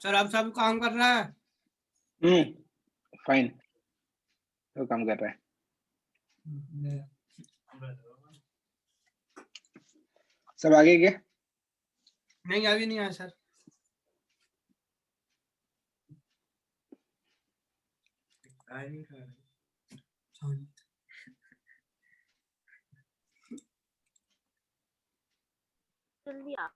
Sir अब सब काम कर रहा है। फाइन, तो काम कर रहा है। सब आगे क्या? नहीं अभी नहीं आया सर। जल्दी आ।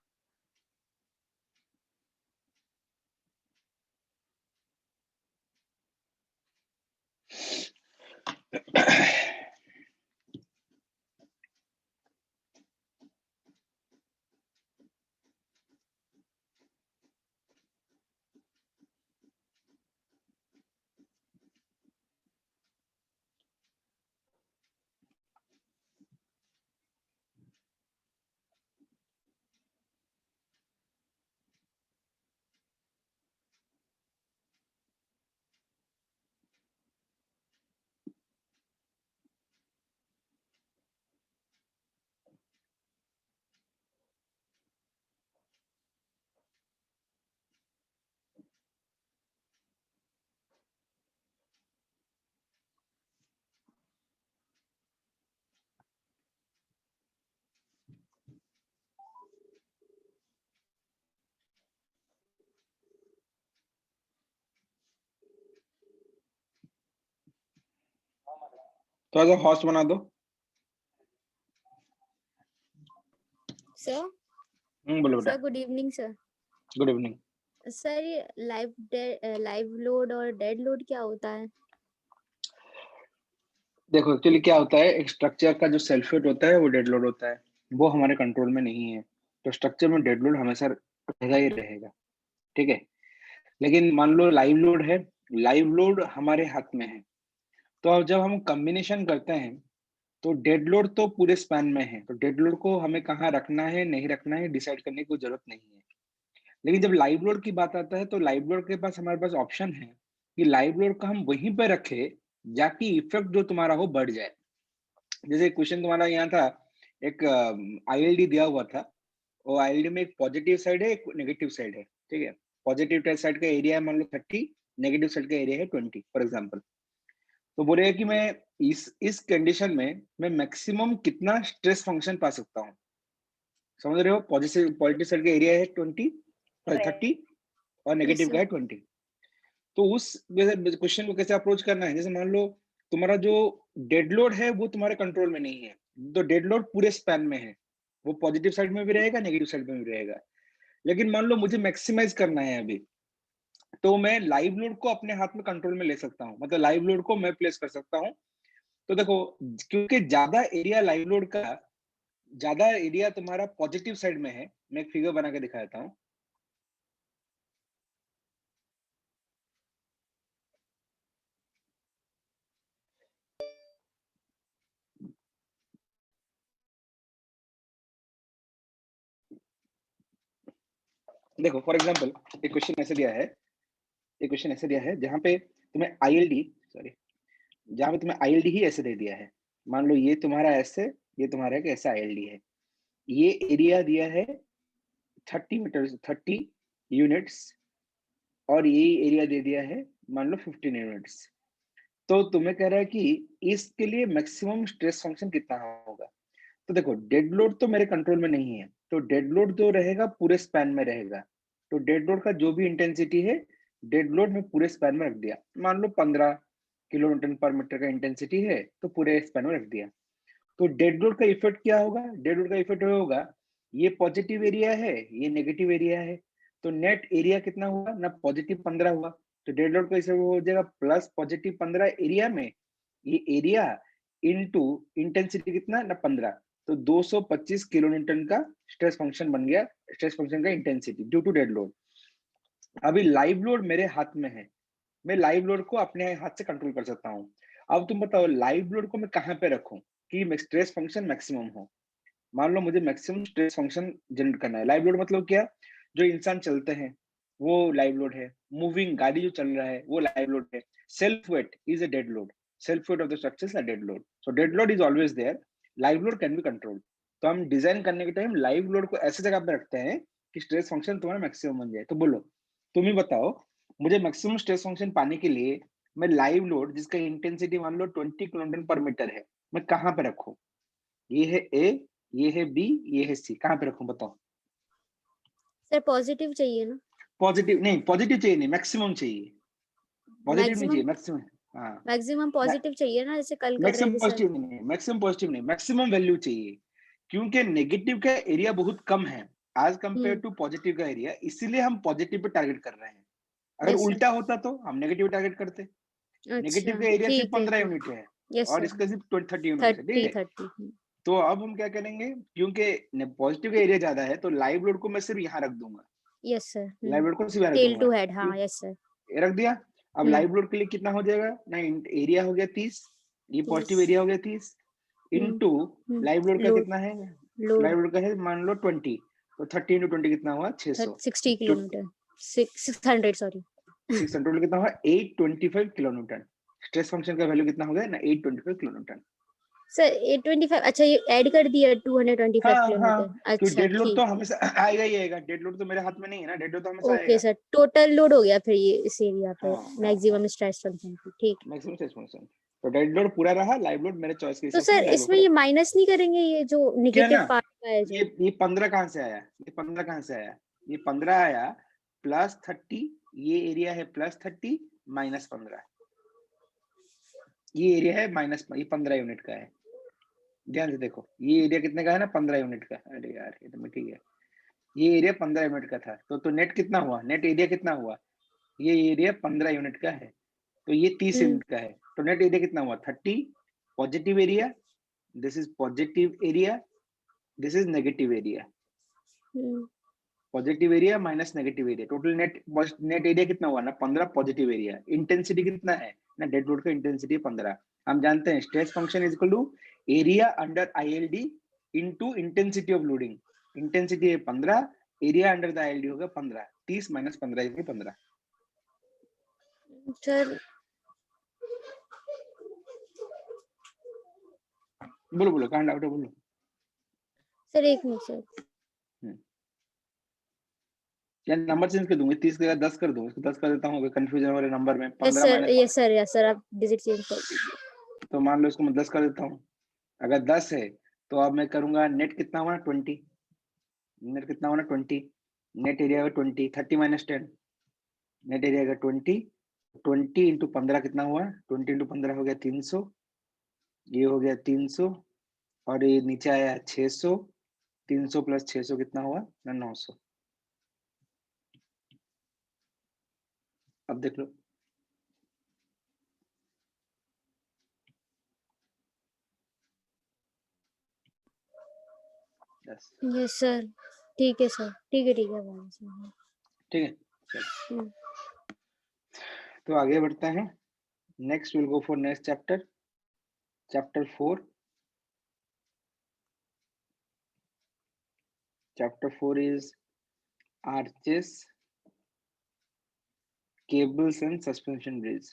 तो आज हॉस्ट बना दो। सर बोलो बेटा। Sir good evening sir. Good evening. Sir ये लाइव लोड और डेड लोड क्या होता है? देखो एक्चुअली क्या होता है, एक स्ट्रक्चर का जो सेल्फ वेट होता है वो डेड लोड होता है, वो हमारे कंट्रोल में नहीं है। तो स्ट्रक्चर में डेड लोड हमेशा रहेगा ही रहेगा, ठीक है। लेकिन मान लो लाइव लोड है, लाइव लोड हमारे हाथ में है। तो अब जब हम कॉम्बिनेशन करते हैं तो डेड लोड तो पूरे स्पैन में है, तो डेड लोड को हमें कहाँ रखना है नहीं रखना है डिसाइड करने की जरूरत नहीं है। लेकिन जब लाइव लोड की बात आता है तो लाइव लोड के पास हमारे पास ऑप्शन है कि लाइव लोड को हम वहीं पे रखें जाकि इफेक्ट जो तुम्हारा हो बढ़ जाए। जैसे क्वेश्चन तुम्हारा यहाँ था, एक आईएलडी दिया हुआ था, वो आईएलडी में एक पॉजिटिव साइड है एक नेगेटिव साइड है, ठीक है। पॉजिटिव साइड का एरिया है मान लो 30, नेगेटिव साइड का एरिया है 20 फॉर एग्जांपल। तो बोले कि मैं इस कंडीशन में मैं मैक्सिमम कितना स्ट्रेस फंक्शन पा सकता हूँ, समझ रहे हो। पॉजिटिव साइड का एरिया है 30 और नेगेटिव का है 20। तो उस क्वेश्चन को कैसे अप्रोच करना है, जैसे मान लो तुम्हारा जो डेड लोड है वो तुम्हारे कंट्रोल में नहीं है, तो डेड लोड पूरे स्पैन में है, वो पॉजिटिव साइड में भी रहेगा नेगेटिव साइड में भी रहेगा। लेकिन मान लो मुझे मैक्सिमाइज करना है अभी, तो मैं लाइव लोड को अपने हाथ में कंट्रोल में ले सकता हूँ, मतलब लाइव लोड को मैं प्लेस कर सकता हूँ। तो देखो क्योंकि ज्यादा एरिया लाइव लोड का, ज्यादा एरिया तुम्हारा पॉजिटिव साइड में है, मैं एक फिगर बना के दिखा देता हूँ। देखो फॉर एग्जांपल एक क्वेश्चन ऐसे दिया है, एक क्वेश्चन ऐसे दिया है जहां पे तुम्हें आईएलडी, सॉरी, जहां पे तुम्हें आईएलडी ही ऐसे दे दिया है। मान लो ये तुम्हारा ऐसे, ये तुम्हारा एक ऐसा आईएलडी है, ये एरिया दिया है 30 मीटर 30 यूनिट्स, और ये एरिया दे दिया है मान लो 15 यूनिट्स। तो तुम्हें कह रहा है कि इसके लिए मैक्सिमम स्ट्रेस फंक्शन कितना होगा। तो देखो डेड लोड तो मेरे कंट्रोल में नहीं है, तो डेड लोड जो रहेगा पूरे स्पैन में रहेगा। तो डेड लोड का जो भी इंटेंसिटी है, डेड लोड में पूरे स्पैन में रख दिया। मान लो 15 किलो न्यूटन पर मीटर का इंटेंसिटी है, तो पूरे स्पैन में रख दिया। तो डेड लोड का इफेक्ट क्या होगा, डेड लोड का इफेक्ट होगा, ये पॉजिटिव एरिया है ये नेगेटिव एरिया है, तो नेट एरिया कितना हुआ ना, पॉजिटिव 15 हुआ। तो डेड लोड का इसे हो जाएगा प्लस पॉजिटिव 15 एरिया में, ये एरिया इनटू इंटेंसिटी कितना ना 15, तो 225 किलो न्यूटन का स्ट्रेस फंक्शन बन गया, स्ट्रेस फंक्शन का intensity due to dead load. अभी लाइव लोड मेरे हाथ में है, मैं लाइव लोड को अपने हाथ से कंट्रोल कर सकता हूँ। अब तुम बताओ लाइव लोड को मैं कहाँ पे रखूं कि स्ट्रेस फंक्शन मैक्सिमम हो। मान लो मुझे मैक्सिमम स्ट्रेस फंक्शन जनरेट करना है। लाइव लोड मतलब क्या, जो इंसान चलते हैं वो लाइव लोड है, मूविंग गाड़ी जो चल रहा है वो लाइव लोड है। Self weight is a dead load, self weight of the structures are dead load, so dead load is always there, live load can be controlled. तो हम डिजाइन करने के टाइम लाइव लोड को ऐसे जगह पे रखते हैं कि स्ट्रेस फंक्शन तुम्हारा मैक्सिमम बन जाए। तो बोलो तुम ही बताओ, मुझे मैक्सिमम स्ट्रेस फंक्शन पाने के लिए मैं लाइव लोड जिसका इंटेंसिटी मान लो 20 किलोन्यूटन पर मीटर है, मैं कहाँ पे रखूं? ये है ए, ये है बी, ये है सी, कहाँ पे रखूं बताओ? सर पॉजिटिव चाहिए ना? पॉजिटिव नहीं, पॉजिटिव चाहिए नहीं, मैक्सिमम चाहिए। पॉजिटिव नहीं मैक्सिमम चाहिए, मैक्सिमम। हाँ, मैक्सिमम पॉजिटिव चाहिए ना, जैसे कल कर रहे मैक्सिमम थे सर। पॉजिटिव नहीं, मैक्सिमम पॉजिटिव नहीं, मैक्सिमम वैल्यू चाहिए, क्योंकि नेगेटिव का एरिया बहुत कम है आज कंपेयर टू पॉजिटिव का एरिया, इसीलिए हम पॉजिटिव पे टारगेट कर रहे हैं। अगर यस सर। उल्टा होता तो हम नेगेटिव टारगेट करते। नेगेटिव अच्छा का एरिया सिर्फ ठीक है 15 ठीक। यूनिट है यस और सर। इसका सिर्फ 30 यूनिट है, ठीक 30 है। 30। तो अब हम क्या करेंगे, क्योंकि पॉजिटिव का एरिया ज्यादा है तो लाइव लोड को मैं सिर्फ यहाँ रख दूंगा, यस सर। लाइव लोड को सिर्फ यहाँ रख टेल दूंगा, टू हेड, क्यों हाँ यस सर। ये रख दिया। अब लाइव लोड के लिए कितना हो जाएगा ना, एरिया हो गया 30, ये पॉजिटिव 30 एरिया हो गया 30 इनटू लाइव लोड का लोड कितना है, लोड लाइव लोड का है मान लो 20, तो 30 इंटू 20 कितना हुआ 600, 60 तो किलोमीटर 600 सॉरी 600 कितना हुआ 825 किलोन्यूटन। स्ट्रेस फंक्शन का वैल्यू कितना हो गया ना 825 किलोन्यूटन। सर 825। अच्छा ये ऐड कर दिया 225 हाँ किलोमीटर। हाँ, क्योंकि अच्छा डेड लोड ठीक तो है। हमेशा आएगा ही आएगा, डेड लोड तो मेरे हाथ में नहीं है ना, डेड लोड तो हमेशा ओके आएगा। सर, टोटल लोड हो गया फिर ये इस एरिया पे हाँ हाँ, मैक्सिमम स्ट्रेस फंक्शन पे, ठीक है। मैक्सिमम स्ट्रेस फंक्शन, तो डेड लोड पूरा रहा, लाइव लोड मेरे चॉइस के तो हिसाब से सर मैं लाइव लोड इसमें को ये रखता माइनस नहीं करेंगे, ये जो हूँ। क्या निगेटिव ना, पार्ट का है जो? ये 15 कहाँ से आया, ये 15 कहाँ से आया, ये 15 आया प्लस 30, ये एरिया है प्लस 30 माइनस 15, ये एरिया है माइनस, ये 15 यूनिट का है। ध्यान से देखो, ये एरिया कितने का है ना 15 यूनिट का। अरे यार ये तो मिट गया, ये एरिया 15 यूनिट का था, तो नेट कितना हुआ, नेट एरिया कितना हुआ, ये एरिया 15 यूनिट का है, तो ये 30 यूनिट का है, तो नेट एरिया कितना हुआ 30, positive area, this is positive area, this is negative area, positive area minus negative area, total net net area कितना हुआ ना 15 पॉजिटिव एरिया। इंटेंसिटी कितना है ना, डेड लोड का इंटेंसिटी 15। हम जानते हैं stress function is equal to area under ILD into intensity of loading, intensity है 15, एरिया अंडर द आईएलडी होगा 15, 30 माइनस 15 इज 15। सर बोलो बोलो, कहाँ डाउट है बोलो। सर एक मिनट सर। या नंबर चेंज कर दूंगी, 30 का 10 कर दूं, इसको 10 कर देता हूँ, कंफ्यूजन वाले नंबर में yes 15 sir, minus, yes sir आप डिजिट चेंज कर दीजिए। तो मान लो इसको मैं 10 कर देता हूँ। अगर 10 है तो अब मैं करूंगा नेट कितना हुआ 20, नेट कितना हुआ 20, नेट एरिया है 20, 30 माइनस 10, नेट एरिया का 20, 20 इंटू 15 कितना हुआ, 20 इंटू 15 हो गया 300, ये हो गया 300, और ये नीचे आया 600, 300 प्लस 600 कितना हुआ ना 900। अब देख लो, यस सर, ठीक है सर, ठीक है ठीक है ठीक है चलो, तो आगे बढ़ते हैं। Next will go for next chapter, chapter 4। Chapter 4 is arches, cables and suspension bridge।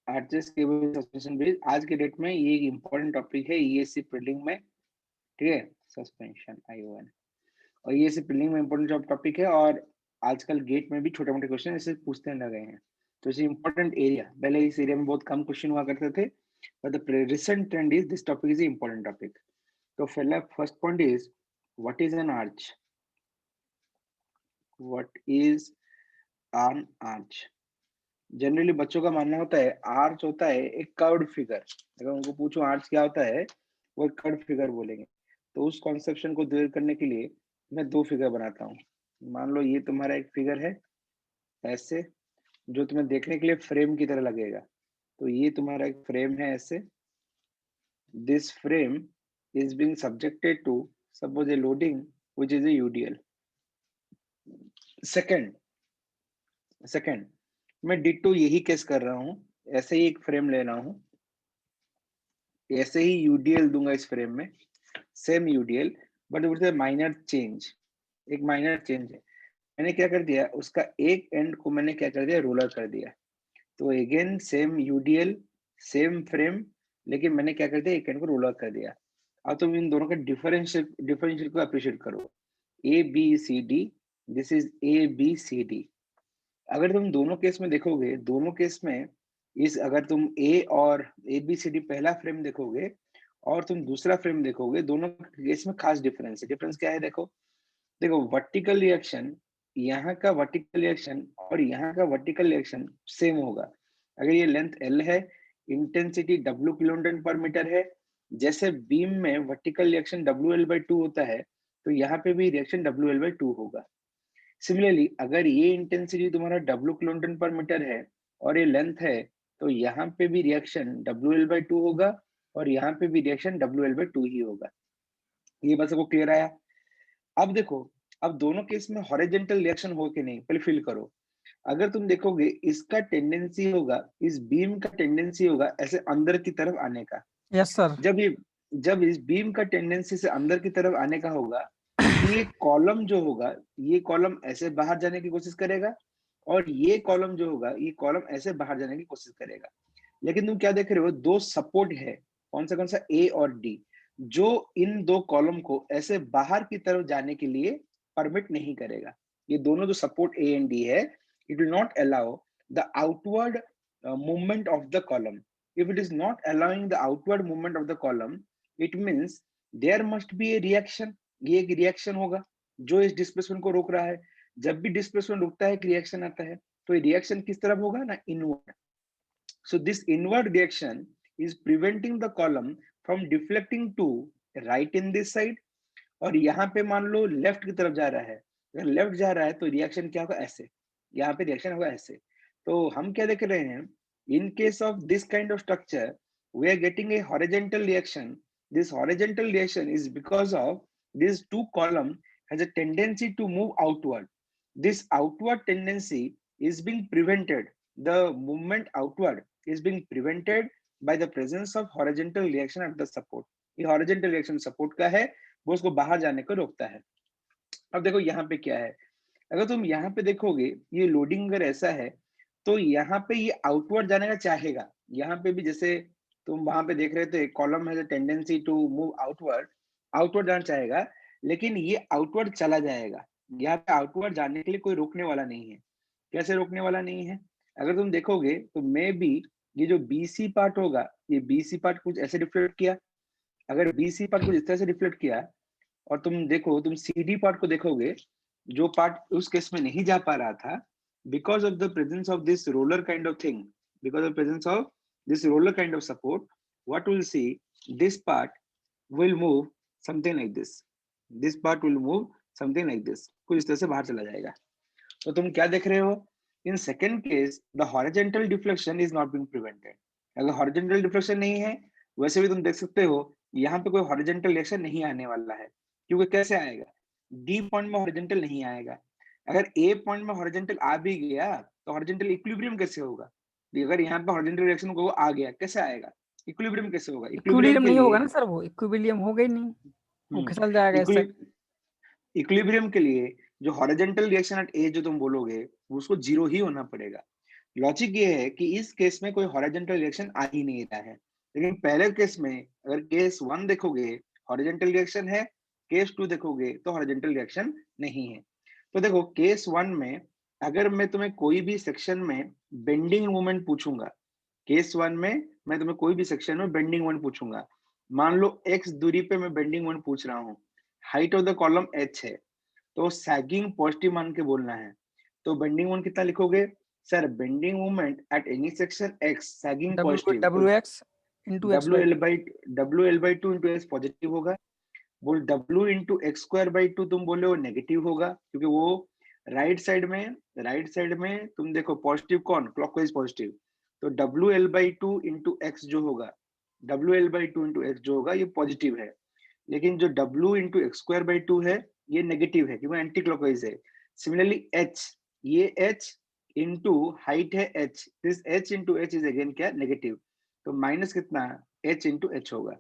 Arches, cable, suspension bridge, आज के डेट में ये एक इंपॉर्टेंट टॉपिक है ईएससी प्रिलिम में, ठीक है। सस्पेंशन I1 और ईएससी प्रिलिम में इंपॉर्टेंट टॉपिक है, और आजकल गेट में भी छोटे मोटे क्वेश्चन ऐसे पूछते लगे हैं, तो इसे इंपॉर्टेंट एरिया, पहले इस एरिया में बहुत कम क्वेश्चन हुआ करते थे, but the recent trend is this topic is important topic. तो first point is what is an arch, what is an arch. Generally बच्चों का मानना होता है आर्च होता है एक कर्व्ड फिगर, अगर उनको पूछो आर्च क्या होता है, वो एक कर्व्ड फिगर बोलेंगे। तो उस कॉन्सेप्शन को दूर करने के लिए मैं दो फिगर बनाता हूँ। मान लो ये तुम्हारा एक फिगर है ऐसे, जो तुम्हें देखने के लिए फ्रेम की तरह लगेगा, तो ये तुम्हारा एक फ्रेम है ऐसे, this frame is being subjected to suppose a loading which is a UDL. Second मैं डिट्टो यही केस कर रहा हूँ, ऐसे ही एक फ्रेम ले रहा हूँ, ऐसे ही यूडीएल दूंगा इस फ्रेम में, सेम यूडीएल, बट उससे माइनर चेंज, एक माइनर चेंज है। मैंने क्या कर दिया, उसका एक एंड को मैंने क्या कर दिया, रोलर कर दिया। तो again same UDL, same frame, लेकिन मैंने क्या कर दिया, एक एंड को रोलर कर दिया। अब तुम इन दोनों का डिफरेंशियल को अप्रिशिएट करो। A B C D, this is A B C D. अगर तुम दोनों केस में देखोगे, दोनों केस में इस अगर तुम ए और ए बी सी डी पहला फ्रेम देखोगे और तुम दूसरा फ्रेम देखोगे, दोनों केस में खास डिफरेंस है। डिफरेंस क्या है? देखो देखो वर्टिकल रिएक्शन, यहाँ का वर्टिकल रिएक्शन और यहाँ का वर्टिकल रिएक्शन सेम होगा। अगर ये लेंथ L है, इंटेंसिटी W किलोन्यूटन पर मीटर है, जैसे बीम में वर्टिकल रिएक्शन WL/2 होता है, तो यहाँ पे भी रिएक्शन WL/2 होगा। सिमिलरली अगर ये इंटेंसिटी तुम्हारा W किलोन्यूटन पर मीटर है और ये लेंथ है, तो यहाँ पे भी रिएक्शन WL/2 होगा और यहाँ पे भी रिएक्शन WL/2 ही होगा। ये बस को क्लियर आया? अब देखो, अब दोनों केस में हॉरिजॉन्टल रिएक्शन हो कि नहीं, पहले फील करो। अगर तुम देखोगे, इसका टेंडेंसी होगा, इस बीम का टेंडेंसी होगा ऐसे अंदर की तरफ आने का। Yes sir. जब इस बीम का टेंडेंसी से अंदर की तरफ आने का होगा, तो ये कॉलम जो होगा, ये कॉलम ऐसे बाहर जाने की कोशिश करेगा और ये कॉलम जो होगा, ये कॉलम ऐसे बाहर जाने की कोशिश करेगा। लेकिन तुम क्या देख रहे हो? दो सपोर्ट है, कौन सा ए और डी, जो इन दो कॉलम को ऐसे बाहर की तरफ जाने के लिए परमिट नहीं करेगा। ये दोनों जो सपोर्ट ए एंड डी है, it will not allow the outward movement of the column. If it is not allowing the outward movement of the column, it means there must be a reaction. ये एक reaction होगा जो इस displacement को रोक रहा है। जब भी डिस्प्लेसमेंट रुकता है, एक रिएक्शन आता है, तो ये रिएक्शन किस तरफ होगा ना? Inward. So this inward reaction is preventing the column from deflecting to right in this side। और यहाँ पे मान लो लेफ्ट की तरफ जा रहा है, अगर लेफ्ट जा रहा है तो रिएक्शन क्या होगा? ऐसे, यहाँ पे रिएक्शन होगा ऐसे। तो हम क्या देख रहे हैं? In case of this kind of structure, we are getting a horizontal reaction. This horizontal reaction is because of these two columns has a tendency to move outward. This outward tendency is being prevented. The movement outward is being prevented by the presence of horizontal reaction at the support. ये horizontal reaction support का है, वो उसको बाहर जाने को रोकता है। अब देखो यहाँ पे क्या है? अगर तुम यहाँ पे देखोगे, ये लोडिंग अगर ऐसा है, तो यहाँ पे ये आउटवर्ड जाने का चाहेगा। यहाँ पे भी जैसे तुम वहां पे देख रहे थे, column has a tendency to move outward जाना चाहेगा, लेकिन ये आउटवर्ड चला जाएगा। यहाँ पे आउटवर्ड जाने के लिए कोई रोकने वाला नहीं है। कैसे रोकने वाला नहीं है? अगर तुम देखोगे तो मे बी ये जो BC पार्ट होगा, ये BC पार्ट कुछ ऐसे रिफ्लेक्ट किया। अगर BC पार्ट कुछ इस तरह से रिफ्लेक्ट किया और तुम देखो, तुम CD पार्ट को देखोगे, जो पार्ट उस केस में नहीं जा पा रहा था, because of the presence of this roller kind of thing, because of the presence of this roller kind of support, what we'll see, this part will move something like this. This part will move something like this. कुछ इस तरह से बाहर चला जाएगा। तो तुम क्या देख रहे हो? In second case, the horizontal deflection is not being prevented. अगर horizontal deflection नहीं है, वैसे भी तुम देख सकते हो यहाँ पे कोई horizontal reaction नहीं आने वाला है, क्योंकि कैसे आएगा? D पॉइंट में horizontal नहीं आएगा। अगर A पॉइंट में हॉरिजॉन्टल आ भी गया तो हॉरिजॉन्टल इक्विलिब्रियम कैसे होगा? अगर यहाँ पे हॉरिजॉन्टल रिएक्शन को आ गया, कैसे आएगा? इक्विलिब्रियम कैसे होगा? इक्विलिब्रियम नहीं होगा ना सर, वो इक्विलिब्रियम होगा ही नहीं, वो फिसल जाएगा इससे। इक्विलिब्रियम के लिए जो हॉरिजॉन्टल रिएक्शन एट A जो तुम बोलोगे, उसको 0 ही होना पड़ेगा। लॉजिक ये है कि इस केस में कोई हॉरिजॉन्टल रिएक्शन आ ही नहीं रहा है, लेकिन पहले केस में अगर केस 1 देखोगे हॉरिजॉन्टल रिएक्शन है, केस 2 देखोगे तो हॉरिजॉन्टल रिएक्शन नहीं है। तो देखो केस 1 में अगर मैं तुम्हें कोई भी सेक्शन में बेंडिंग मोमेंट पूछूंगा, केस 1 में मैं तुम्हें कोई भी सेक्शन में बेंडिंग मोमेंट पूछूंगा, मान लो x दूरी पे मैं बेंडिंग मोमेंट पूछ रहा हूँ, height of the column h है, तो सैगिंग पॉजिटिव मान के बोलना है। तो बेंडिंग मोमेंट कितना लिखोगे? Sir bending moment at any section x sagging positive, WX into x WL/2 into x positive होगा। बोल W into X square by 2 तुम बोले वो नेगेटिव होगा, क्योंकि वो राइट साइड में तुम देखो पॉजिटिव कौन? Clockwise positive. तो WL/2 इंटू एक्स जो होगा, WL/2 इंटू एक्स जो होगा, ये पॉजिटिव है। लेकिन जो W into X square by 2 है, ये नेगेटिव है क्योंकि एंटी क्लॉकवाइज है। सिमिलरली H, ये H इंटू हाइट है H, this H into H is again क्या? नेगेटिव। तो माइनस कितना? H इंटू H होगा।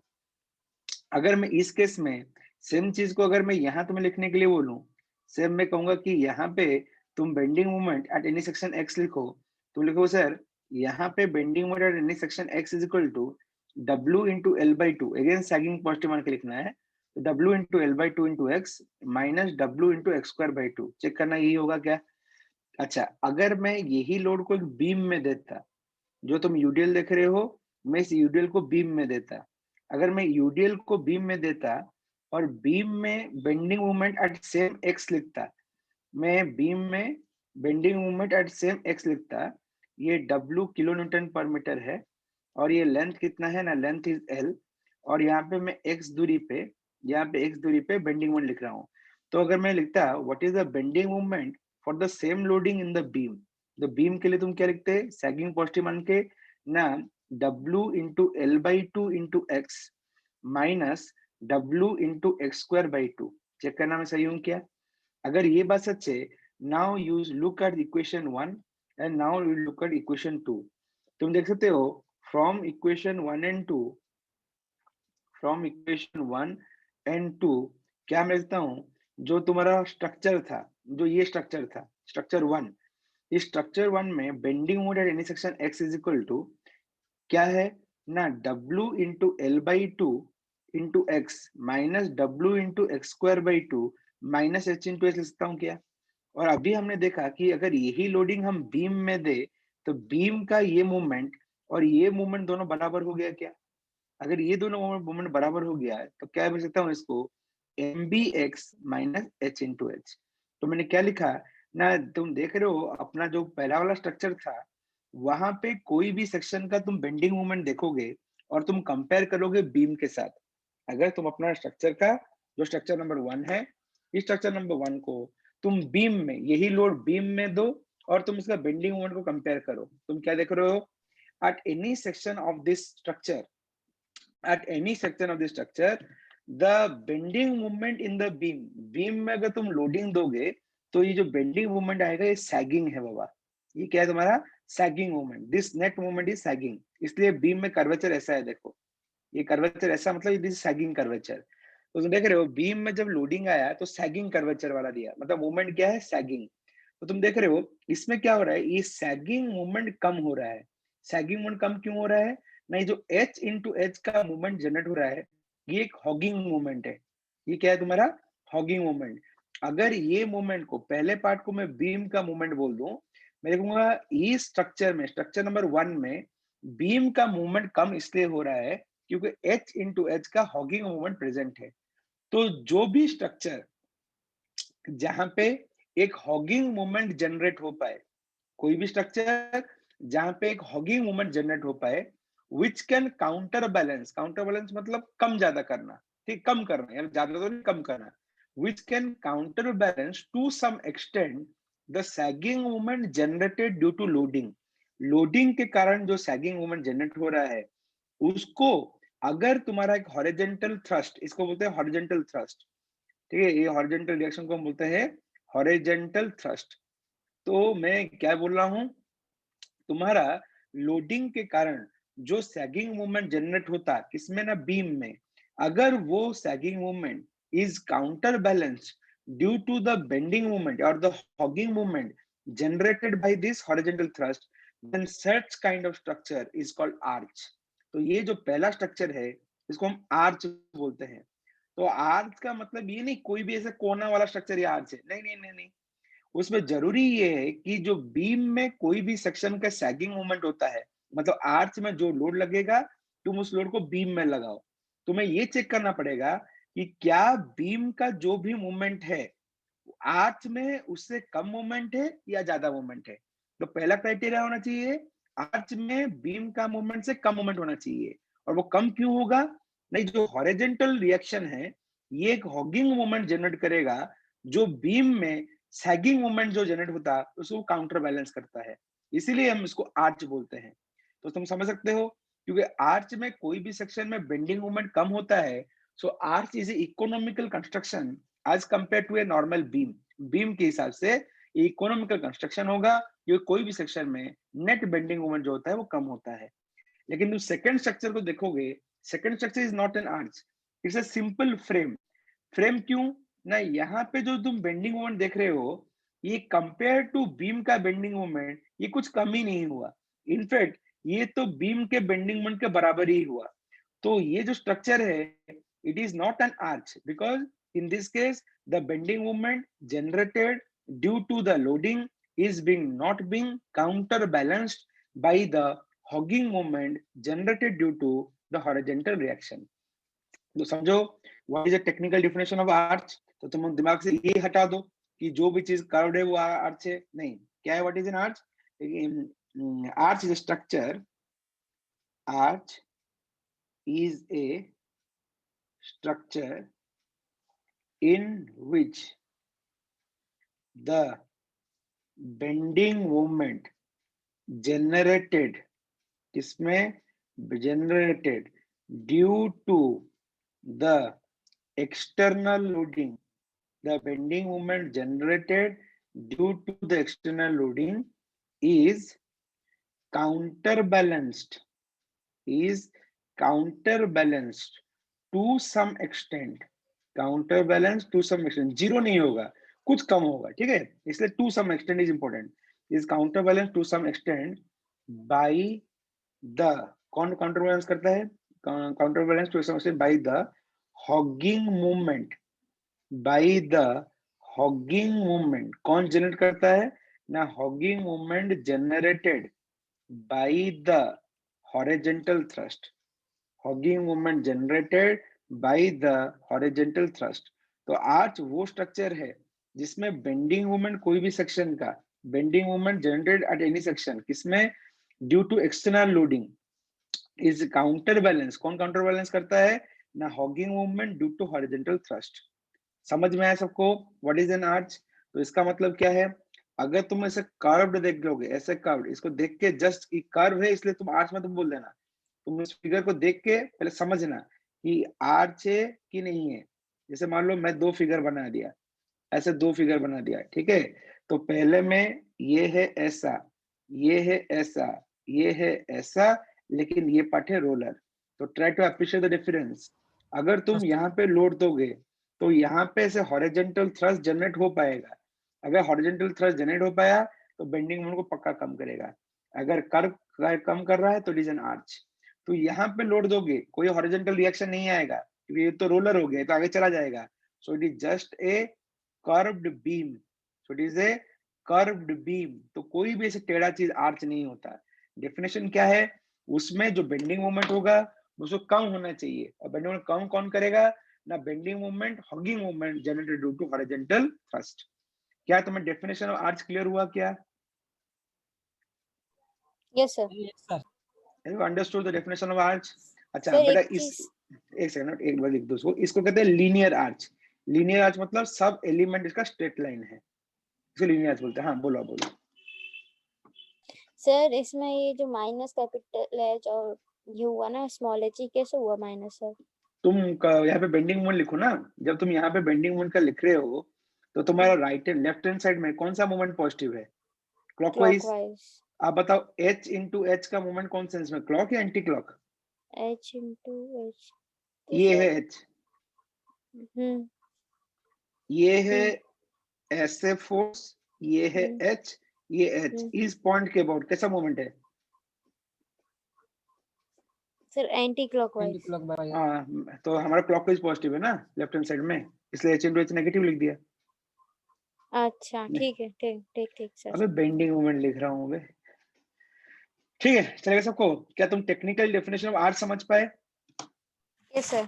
अगर मैं इस केस में सेम चीज को अगर मैं यहाँ तुम्हें लिखने के लिए बोलूं, सेम मैं कहूंगा कि यहाँ पे तुम bending moment at any section x लिखो, तुम लिखो सर यहाँ पे bending moment at any section x is equal to W into L by two, again sagging positive मान के लिखना है, तो W into L by two into X minus W into X square by two, check करना यही होगा क्या? अच्छा, अगर मैं यही लोड को एक बीम में देता, जो तुम यूडीएल देख रहे हो, मैं इस यूडीएल को बीम में देता, अगर मैं यूडीएल को बीम में देता और बीम में bending moment eight same x लिखता, मैं बीम में bending moment eight same x लिखता, ये W किलो न्यूटन पर मीटर है और ये लेंथ कितना है ना, लेंथ इज L, और यहाँ पे मैं x दूरी पे, यहाँ पे x दूरी पे बेंडिंग मोमेंट लिख रहा हूँ। तो अगर मैं लिखता what is the bending moment for the same loading in the beam, तो बीम के लिए तुम क्या लिखते हैं, सैगिंग पॉजिटिव मान के ना, W into L by two into X minus W into X square by two, check करना मैं सही हूँ क्या? अगर ये बात सच है, now you look at equation 1 and now you look at equation 2। तुम देख सकते हो from equation 1 and 2, from equation 1 and 2 क्या मैं लिखता हूँ, जो तुम्हारा स्ट्रक्चर था, जो ये स्ट्रक्चर था, स्ट्रक्चर 1, इस स्ट्रक्चर 1 में bending moment at any section x is equal to क्या है ना, W into L by two into X minus W into X square by two minus h into H लिख सकता हूँ क्या? और अभी हमने देखा कि अगर यही लोडिंग हम बीम में दे तो बीम का ये मूवमेंट और ये मूवमेंट दोनों बराबर हो गया क्या? अगर ये दोनों मूवमेंट बराबर हो गया है तो क्या बन सकता हूँ इसको, mbx minus h into H. तो मैंने क्या लिखा ना, तुम देख रहे हो अपना जो पहला वाला स्ट्रक्चर था, वहां पे कोई भी सेक्शन का तुम बेंडिंग मूवमेंट देखोगे और तुम कंपेयर करोगे बीम के साथ, अगर तुम अपना स्ट्रक्चर का जो स्ट्रक्चर नंबर 1 है, इस स्ट्रक्चर नंबर 1 को तुम बीम में, यही लोड बीम में दो और तुम इसका बेंडिंग मोमेंट को कंपेयर करो, तुम क्या देख रहे हो, at any section of this structure, at any section of the structure the bending moment in the beam में अगर तुम लोडिंग दोगे तो ये जो बेंडिंग मोमेंट आएगा ये सैगिंग है बाबा, ये क्या है तुम्हारा sagging moment, this net moment is sagging, इसलिए बीम में कर्वेचर ऐसा है, देखो ये कर्वेचर ऐसा, मतलब दिस सैगिंग कर्वेचर। तो तुम देख रहे हो बीम में जब लोडिंग आया तो सैगिंग कर्वेचर वाला दिया, मतलब मोमेंट क्या है, सैगिंग। तो तुम देख रहे हो इसमें क्या हो रहा है, ये सैगिंग मोमेंट कम हो रहा है। सैगिंग मोमेंट कम क्यों हो रहा है, नहीं जो H इंटू एच का मूवमेंट जनरेट हो रहा है ये एक हॉगिंग मूवमेंट है, ये क्या है तुम्हारा हॉगिंग मूवमेंट। अगर ये मूवमेंट को, पहले पार्ट को मैं बीम का मूवमेंट बोल दूं, मैं देखूंगा इस स्ट्रक्चर में, स्ट्रक्चर नंबर 1 में बीम का मूवमेंट कम इसलिए हो रहा है क्योंकि H इंटू एच का हॉगिंग मूवमेंट प्रेजेंट है। तो जो भी स्ट्रक्चर जहां पे एक हॉगिंग मूवमेंट जनरेट हो पाए, कोई भी स्ट्रक्चर जहां पे एक हॉगिंग मूवमेंट जनरेट हो पाए, विच can counter balance, counter balance मतलब कम ज्यादा करना, ठीक, कम करना यार, ज्यादा तो नहीं, कम करना, which can counter balance to some extent the sagging movement generated due to loading, loading के कारण जो सैगिंग मूवमेंट जनरेट हो रहा है उसको, अगर तुम्हारा एक हॉरिजॉन्टल थ्रस्ट, इसको बोलते हैं हॉरिजॉन्टल थ्रस्ट, ठीक है, ये हॉरिजॉन्टल रिएक्शन को हम बोलते हैं हॉरिजॉन्टल थ्रस्ट। तो मैं क्या बोल रहा हूं, तुम्हारा लोडिंग के कारण जो सैगिंग मूवमेंट जनरेट होता किसमें ना, बीम में, अगर वो sagging movement is counter balance due to the bending movement और the hogging movement generated by this horizontal thrust, then such kind of structure is called arch. तो ये जो पहला स्ट्रक्चर है इसको हम आर्च बोलते हैं। तो आर्च का मतलब ये नहीं कोई भी ऐसा कोना वाला स्ट्रक्चर या आर्च है, नहीं नहीं नहीं नहीं, उसमें जरूरी ये है कि जो बीम में कोई भी सेक्शन का सैगिंग मूवमेंट होता है, मतलब आर्च में जो लोड लगेगा तुम उस लोड को बीम में लगाओ, तुम्हें ये चेक करना पड़ेगा कि क्या बीम का जो भी मूवमेंट है आर्च में उससे कम मूवमेंट है या ज्यादा मूवमेंट है। तो पहला क्राइटेरिया होना चाहिए आर्च में बीम का मूवमेंट से कम मूवमेंट होना चाहिए, और वो कम क्यों होगा, नहीं जो हॉरिजॉन्टल रिएक्शन है ये एक हॉगिंग मूवमेंट जनरेट करेगा, जो बीम में सैगिंग मूवमेंट जो जनरेट होता है उसको काउंटर बैलेंस करता है, इसीलिए हम इसको आर्च बोलते हैं। तो तुम समझ सकते हो क्योंकि आर्च में कोई भी सेक्शन में बेंडिंग मूवमेंट कम होता है, so arch is economical construction as compare to a normal beam, beam के हिसाब से इकोनॉमिकल कंस्ट्रक्शन होगा क्योंकि कोई भी सेक्शन में नेट बेंडिंग मोमेंट जो होता है वो कम होता है। लेकिन तुम सेकंड स्ट्रक्चर को देखोगे, second structure is not an arch, it's a simple frame. Frame क्यों ना, यहाँ पे जो तुम बेंडिंग मोमेंट देख रहे हो ये कंपेयर टू बीम का बेंडिंग मोमेंट ये कुछ कम ही नहीं हुआ, इनफैक्ट ये तो बीम के बेंडिंग मोमेंट के बराबर ही हुआ। तो ये जो स्ट्रक्चर है it is not an arch because in this case the bending movement generated due to the loading is being not being counterbalanced by the hogging movement generated due to the horizontal reaction. तो समझो what is the technical definition of arch. तो तुम दिमाग से ये हटा दो कि जो भी चीज कर्व्ड है वो आर्च है, नहीं। क्या है what is an arch? Arch is a structure, arch is a structure in which the bending moment generated, किसमें? generated due to the external loading, the bending moment generated due to the external loading is counterbalanced to some extent, counterbalanced to some extent, zero नहीं होगा, कुछ कम होगा, ठीक है, इसलिए to some extent is important, is counterbalanced to some extent by the, कौन counterbalance करता है? counterbalance to some extent by the hogging movement, by the hogging movement, कौन जनरेट करता है ना? hogging movement generated by the horizontal thrust, hogging movement generated by the horizontal thrust. तो arch वो structure है जिसमें बेंडिंग मूवमेंट, कोई भी सेक्शन का bending movement generated at any section, किसमें? Due to external loading is counter balance, कौन counter balance करता है ना? Hogging movement due to horizontal thrust. समझ में आया सबको व्हाट इज एन आर्च? तो इसका मतलब क्या है, अगर तुम ऐसे कर्व्ड देख लोगे, ऐसे कर्व्ड, इसको देख के जस्ट कर्व है इसलिए तुम आर्च में तुम बोल देना, तुम इस फिगर को देख के पहले समझना कि आर्च है कि नहीं है। जैसे मान लो मैं दो फिगर बना दिया, ऐसे दो फिगर बना दिया, ठीक है, तो पहले में ये है ऐसा, ये है ऐसा, ये है ऐसा, लेकिन ये पार्ट है रोलर। तो try to appreciate the difference. अगर तुम यहाँ पे लोड दोगे तो यहाँ पे से हॉरिजॉन्टल थ्रस्ट जनरेट हो पाएगा। अगर हॉरिजॉन्टल थ्रस्ट जनरेट हो पाया तो बेंडिंग मोमेंट को पक्का कम करेगा। अगर कर्व कम कर रहा है तो इट इज एन आर्च। तो यहाँ पे लोड दोगे कोई हॉरिजॉन्टल रिएक्शन नहीं आएगा क्योंकि ये तो रोलर हो गया, तो आगे चला जाएगा। So it is just a curved beam, so it is a curved beam. तो कोई भी ऐसे टेढ़ा चीज आर्च नहीं होता। डेफिनेशन क्या है, उसमें जो बेंडिंग मोमेंट होगा उसको कम होना चाहिए, और बेंडिंग मोमेंट कम कौन करेगा ना? Bending moment, hogging moment generated due to horizontal thrust. क्या तुम्हें डेफिनेशन ऑफ आर्च क्लियर हुआ क्या? Yes sir. Yes sir. Have you understood the definition of arch? अच्छा सर बेटा एक इस चीज, एक सेकंड, एक बार लिख दो इसको। इसको कहते हैं लीनियर आर्च। लीनियर आर्च मतलब सब एलिमेंट इसका स्ट्रेट लाइन है, इसे लीनियर आर्च बोलते हैं। हाँ बोलो बोलो। सर इसमें ये जो माइनस कैपिटल एच और ये हुआ ना स्मॉल एच, ये कैसे हुआ माइनस सर? तुम यहाँ पे बेंडिंग मोमेंट लिखो ना, जब तुम यहाँ पे बेंडिंग मोमेंट का लिख रहे हो तो तुम्हारा right and left hand side में कौन सा मोमेंट पॉजिटिव है? क्लॉकवाइज। क्लॉकवाइज। आप बताओ h इंटू एच का मोमेंट कौन सेंस में, क्लॉक या anti clock? H into H. ये है h, ये है ऐसे फोर्स, ये है h, ये h। इस पॉइंट के अबाउट कैसा मोमेंट है sir? Anti clockwise. Anti clockwise. हाँ, तो हमारा क्लॉकवाइज पॉजिटिव है ना लेफ्ट हैंड साइड में, इसलिए h इंटू h नेगेटिव लिख दिया। अच्छा ठीक है, ठीक ठीक ठीक सर। अबे बेंडिंग मोमेंट लिख रहा हूँ। ठीक है, चलेगा सबको? क्या तुम टेक्निकल डेफिनेशन ऑफ आर्च समझ पाए? Yes sir.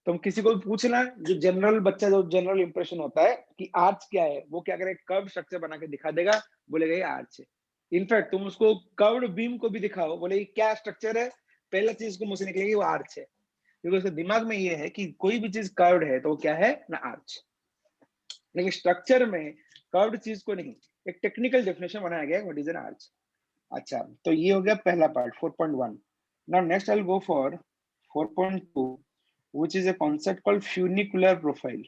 तुम किसी को भी पूछना, जो जनरल बच्चा, जो जनरल इंप्रेशन होता है कि आर्च क्या है, वो क्या करेगा, कर्व स्ट्रक्चर बना के दिखा देगा, बोलेगा ये आर्च है। इनफैक्ट तुम उसको कर्व्ड बीम को भी दिखाओ, बोले ये क्या स्ट्रक्चर है, पहला चीज को मुंह से निकलेगी वो आर्च है, क्योंकि उसके दिमाग में ये है कि कोई भी चीज कर्व्ड है तो वो क्या है ना, आर्च। लेकिन स्ट्रक्चर में कर्व्ड चीज को नहीं, एक टेक्निकल डेफिनेशन बनाया गया व्हाट इज एन आर्च। अच्छा, तो ये हो गया पहला part 4.1। Now next I will go for 4.2 which is a concept called funicular profile।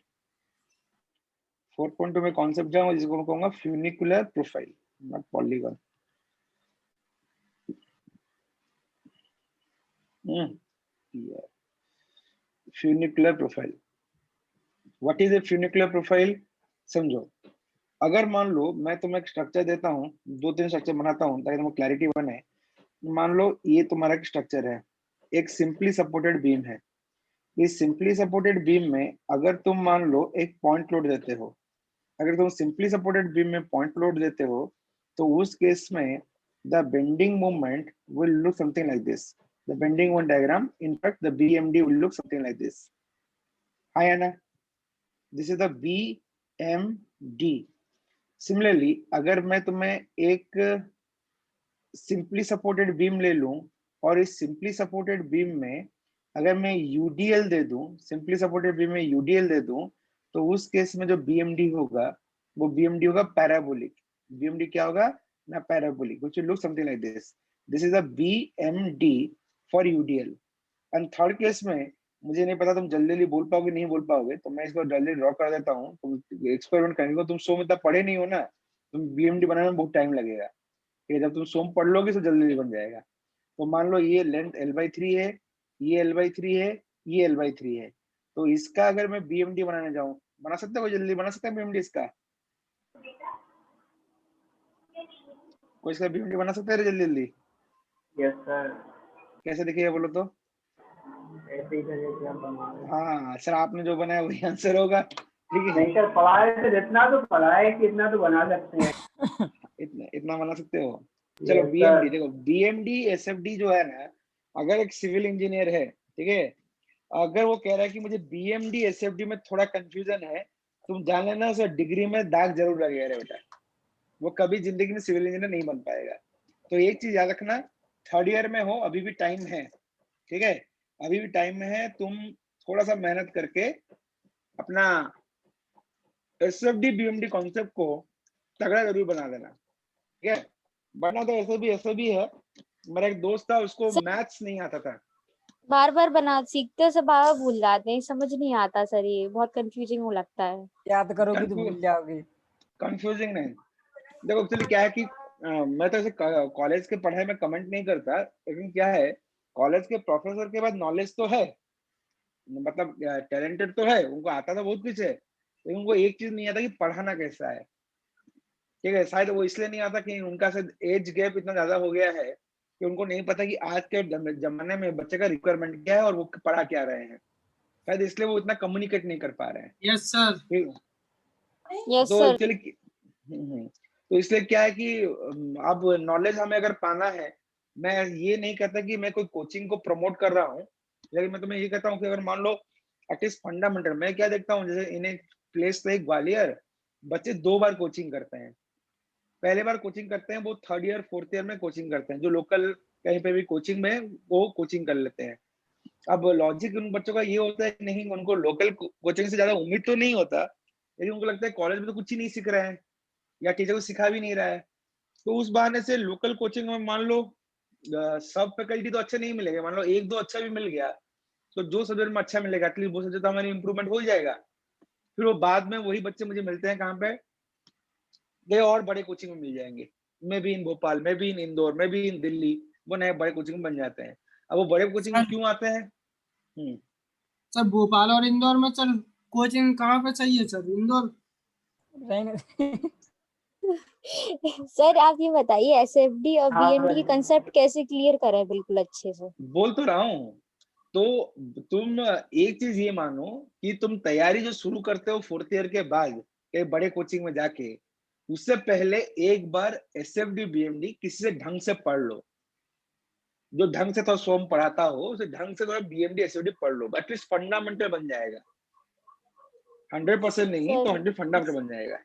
4.2 में कॉन्सेप्ट जाऊंगा जिसको मैं कहूंगा funicular profile, not polygon। funicular profile, what is a funicular profile? समझो, अगर मान लो मैं तुम्हें एक स्ट्रक्चर देता हूँ, दो तीन स्ट्रक्चर बनाता हूँ ताकि तुम्हें क्लैरिटी बने। मान लो ये तुम्हारा एक स्ट्रक्चर है, एक सिंपली सपोर्टेड बीम है। इस सिंपली सपोर्टेड बीम में अगर तुम मान लो एक पॉइंट लोड देते हो, अगर तुम सिंपली सपोर्टेड बीम में पॉइंट लोड देते हो, तो उस केस में the bending moment will look something like this. The bending moment diagram, in fact the BMD will look something like this. Hi Anna, this is the BMD. Similarly, अगर मैं तुम्हें एक simply supported beam ले लूं और इस simply supported beam में अगर मैं यूडीएल दे दूं, सिंपली सपोर्टेड बीम में यूडीएल दे दूं, तो उस केस में जो बीएमडी होगा वो बीएमडी होगा पैराबोलिक। बीएमडी क्या होगा ना, parabolic, which will look something like this. This is a BMD for UDL. And third case में मुझे नहीं पता तुम जल्दी बोल पाओगे नहीं बोल पाओगे, तो मैं इसको जल्दी ड्रॉ कर देता हूँ। तुम एक्सपेरिमेंट करेंगे, तुम सो में तब पढ़े नहीं हो ना, तुम बीएमडी बनाने में बहुत टाइम लगेगा। ठीक है, जब तुम सोम पढ़ लोगे तो जल्दी बन जाएगा। तो मान लो ये लेंथ L/3 है, ये L/3 है, ये L/3 है, तो इसका अगर मैं बीएमडी बनाने जाऊं, बना सकते हो जल्दी, बना सकते हैं बीएमडी इसका? कोई इसका बीएमडी बना सकता है जल्दी जल्दी? Yes sir. कैसे देखिए बोलो तो? ऐसे ही जैसे आप बना रहे हैं। हाँ सर, आपने जो बनाया वही आंसर होगा। ठीक है, नहीं सर, पढ़ाए तो जितना तो पढ़ाए कितना तो बना सकते हैं। इतना बना सकते हो। चलो बीएमडी देखो, बीएमडी एसएफडी जो है ना, अगर एक सिविल इंजीनियर है, ठीक है, अगर वो कह रहा है कि मुझे बीएमडी एसएफडी में थोड़ा कंफ्यूजन है, तुम जान लेना उसे डिग्री में दाग जरूर लगेगा रे बेटा, वो कभी जिंदगी में सिविल इंजीनियर नहीं बन पाएगा। तो एक चीज याद रखना, थर्ड ईयर में हो, अभी भी टाइम है, ठीक है, अभी भी टाइम में है, तुम थोड़ा सा मेहनत करके अपना एसएफडी बीएमडी कॉन्सेप्ट को तगड़ा जरूर बना देना। ठीक है, बना तो ऐसे भी है। मेरा एक दोस्त था, उसको मैथ्स नहीं आता था, बार बार बना सीखते से बार बार भूल जाते हैं, समझ नहीं आता सर, ये बहुत कंफ्यूजिंग हो लगता है। याद करोगे तो भूल जाओगे। कंफ्यूजिंग नहीं, देखो एक्चुअली क्या है कि मैं तो ऐसे कॉलेज के पढ़ाई में कमेंट नहीं करता, लेकिन क्या है, कॉलेज के प्रोफेसर के पास नॉलेज तो है, मतलब टैलेंटेड तो है, उनको आता था बहुत कुछ है, लेकिन उनको एक चीज नहीं आता कि पढ़ाना कैसा है। ठीक है, शायद वो इसलिए नहीं आता कि उनका शायद एज गैप इतना ज्यादा हो गया है कि उनको नहीं पता कि आज के जमाने में बच्चे का रिक्वायरमेंट क्या है और वो पढ़ा क्या रहे हैं, शायद इसलिए वो इतना कम्युनिकेट नहीं कर पा रहे हैं। Yes sir. यस तो सर। एक्चुअली तो इसलिए क्या है कि अब नॉलेज हमें अगर पाना है, मैं ये नहीं कहता कि मैं कोई कोचिंग को प्रमोट कर रहा हूँ, लेकिन मैं तुम्हें ये कहता हूँ कि अगर मान लो एटलीस्ट फंडामेंटल, मैं क्या देखता हूँ, जैसे इन एक प्लेस पे ग्वालियर बच्चे 2 बार कोचिंग करते हैं। पहले बार कोचिंग करते हैं वो थर्ड ईयर फोर्थ ईयर में कोचिंग करते हैं, जो लोकल कहीं पे भी कोचिंग में वो कोचिंग कर लेते हैं। अब लॉजिक उन बच्चों का ये होता है कि नहीं, उनको लोकल कोचिंग से ज्यादा उम्मीद तो नहीं होता, लेकिन उनको लगता है कॉलेज में तो कुछ ही नहीं सीख रहे हैं या टीचर को सिखा भी नहीं रहा है, तो उस बहाने से लोकल कोचिंग में मान लो सब फैकल्टी तो अच्छे नहीं मिलेंगे, मान लो 1-2 अच्छा भी मिल गया, तो जो सब्जेक्ट में अच्छा मिलेगा एटलीस्ट वो सब्जेक्ट हमारी इंप्रूवमेंट हो जाएगा। फिर वो बाद में वही बच्चे मुझे मिलते हैं कहाँ पे, ये और बड़े कोचिंग में मिल जाएंगे, may be in Bhopal, may be in Indore, may be in Delhi, वो नए बड़े कोचिंग में बन जाते हैं। अब वो बड़े कोचिंग में क्यों आते हैं? सर भोपाल और इंदौर में सर कोचिंग कहाँ पे चाहिए सर? इंदौर। सर आप ये बताइए एसएफडी और बीएमडी की कंसेप्ट कैसे क्लियर करें बिल्कुल अच्छे से? बोल तो रहा हूँ, तो तुम एक चीज ये मानो कि तुम तैयारी जो शुरू करते हो फोर्थ ईयर के बाद एक बड़े कोचिंग में जाके, उससे पहले एक बार एसएफडी बीएमडी किसी से ढंग से पढ़ लो, जो ढंग से तो सोम पढ़ाता हो उसे ढंग से थोड़ा बीएमडी एसएफडी पढ़ लो, एटलीस्ट फंडामेंटल बन जाएगा। 100% नहीं तो 100 फंडामेंटल बन जाएगा।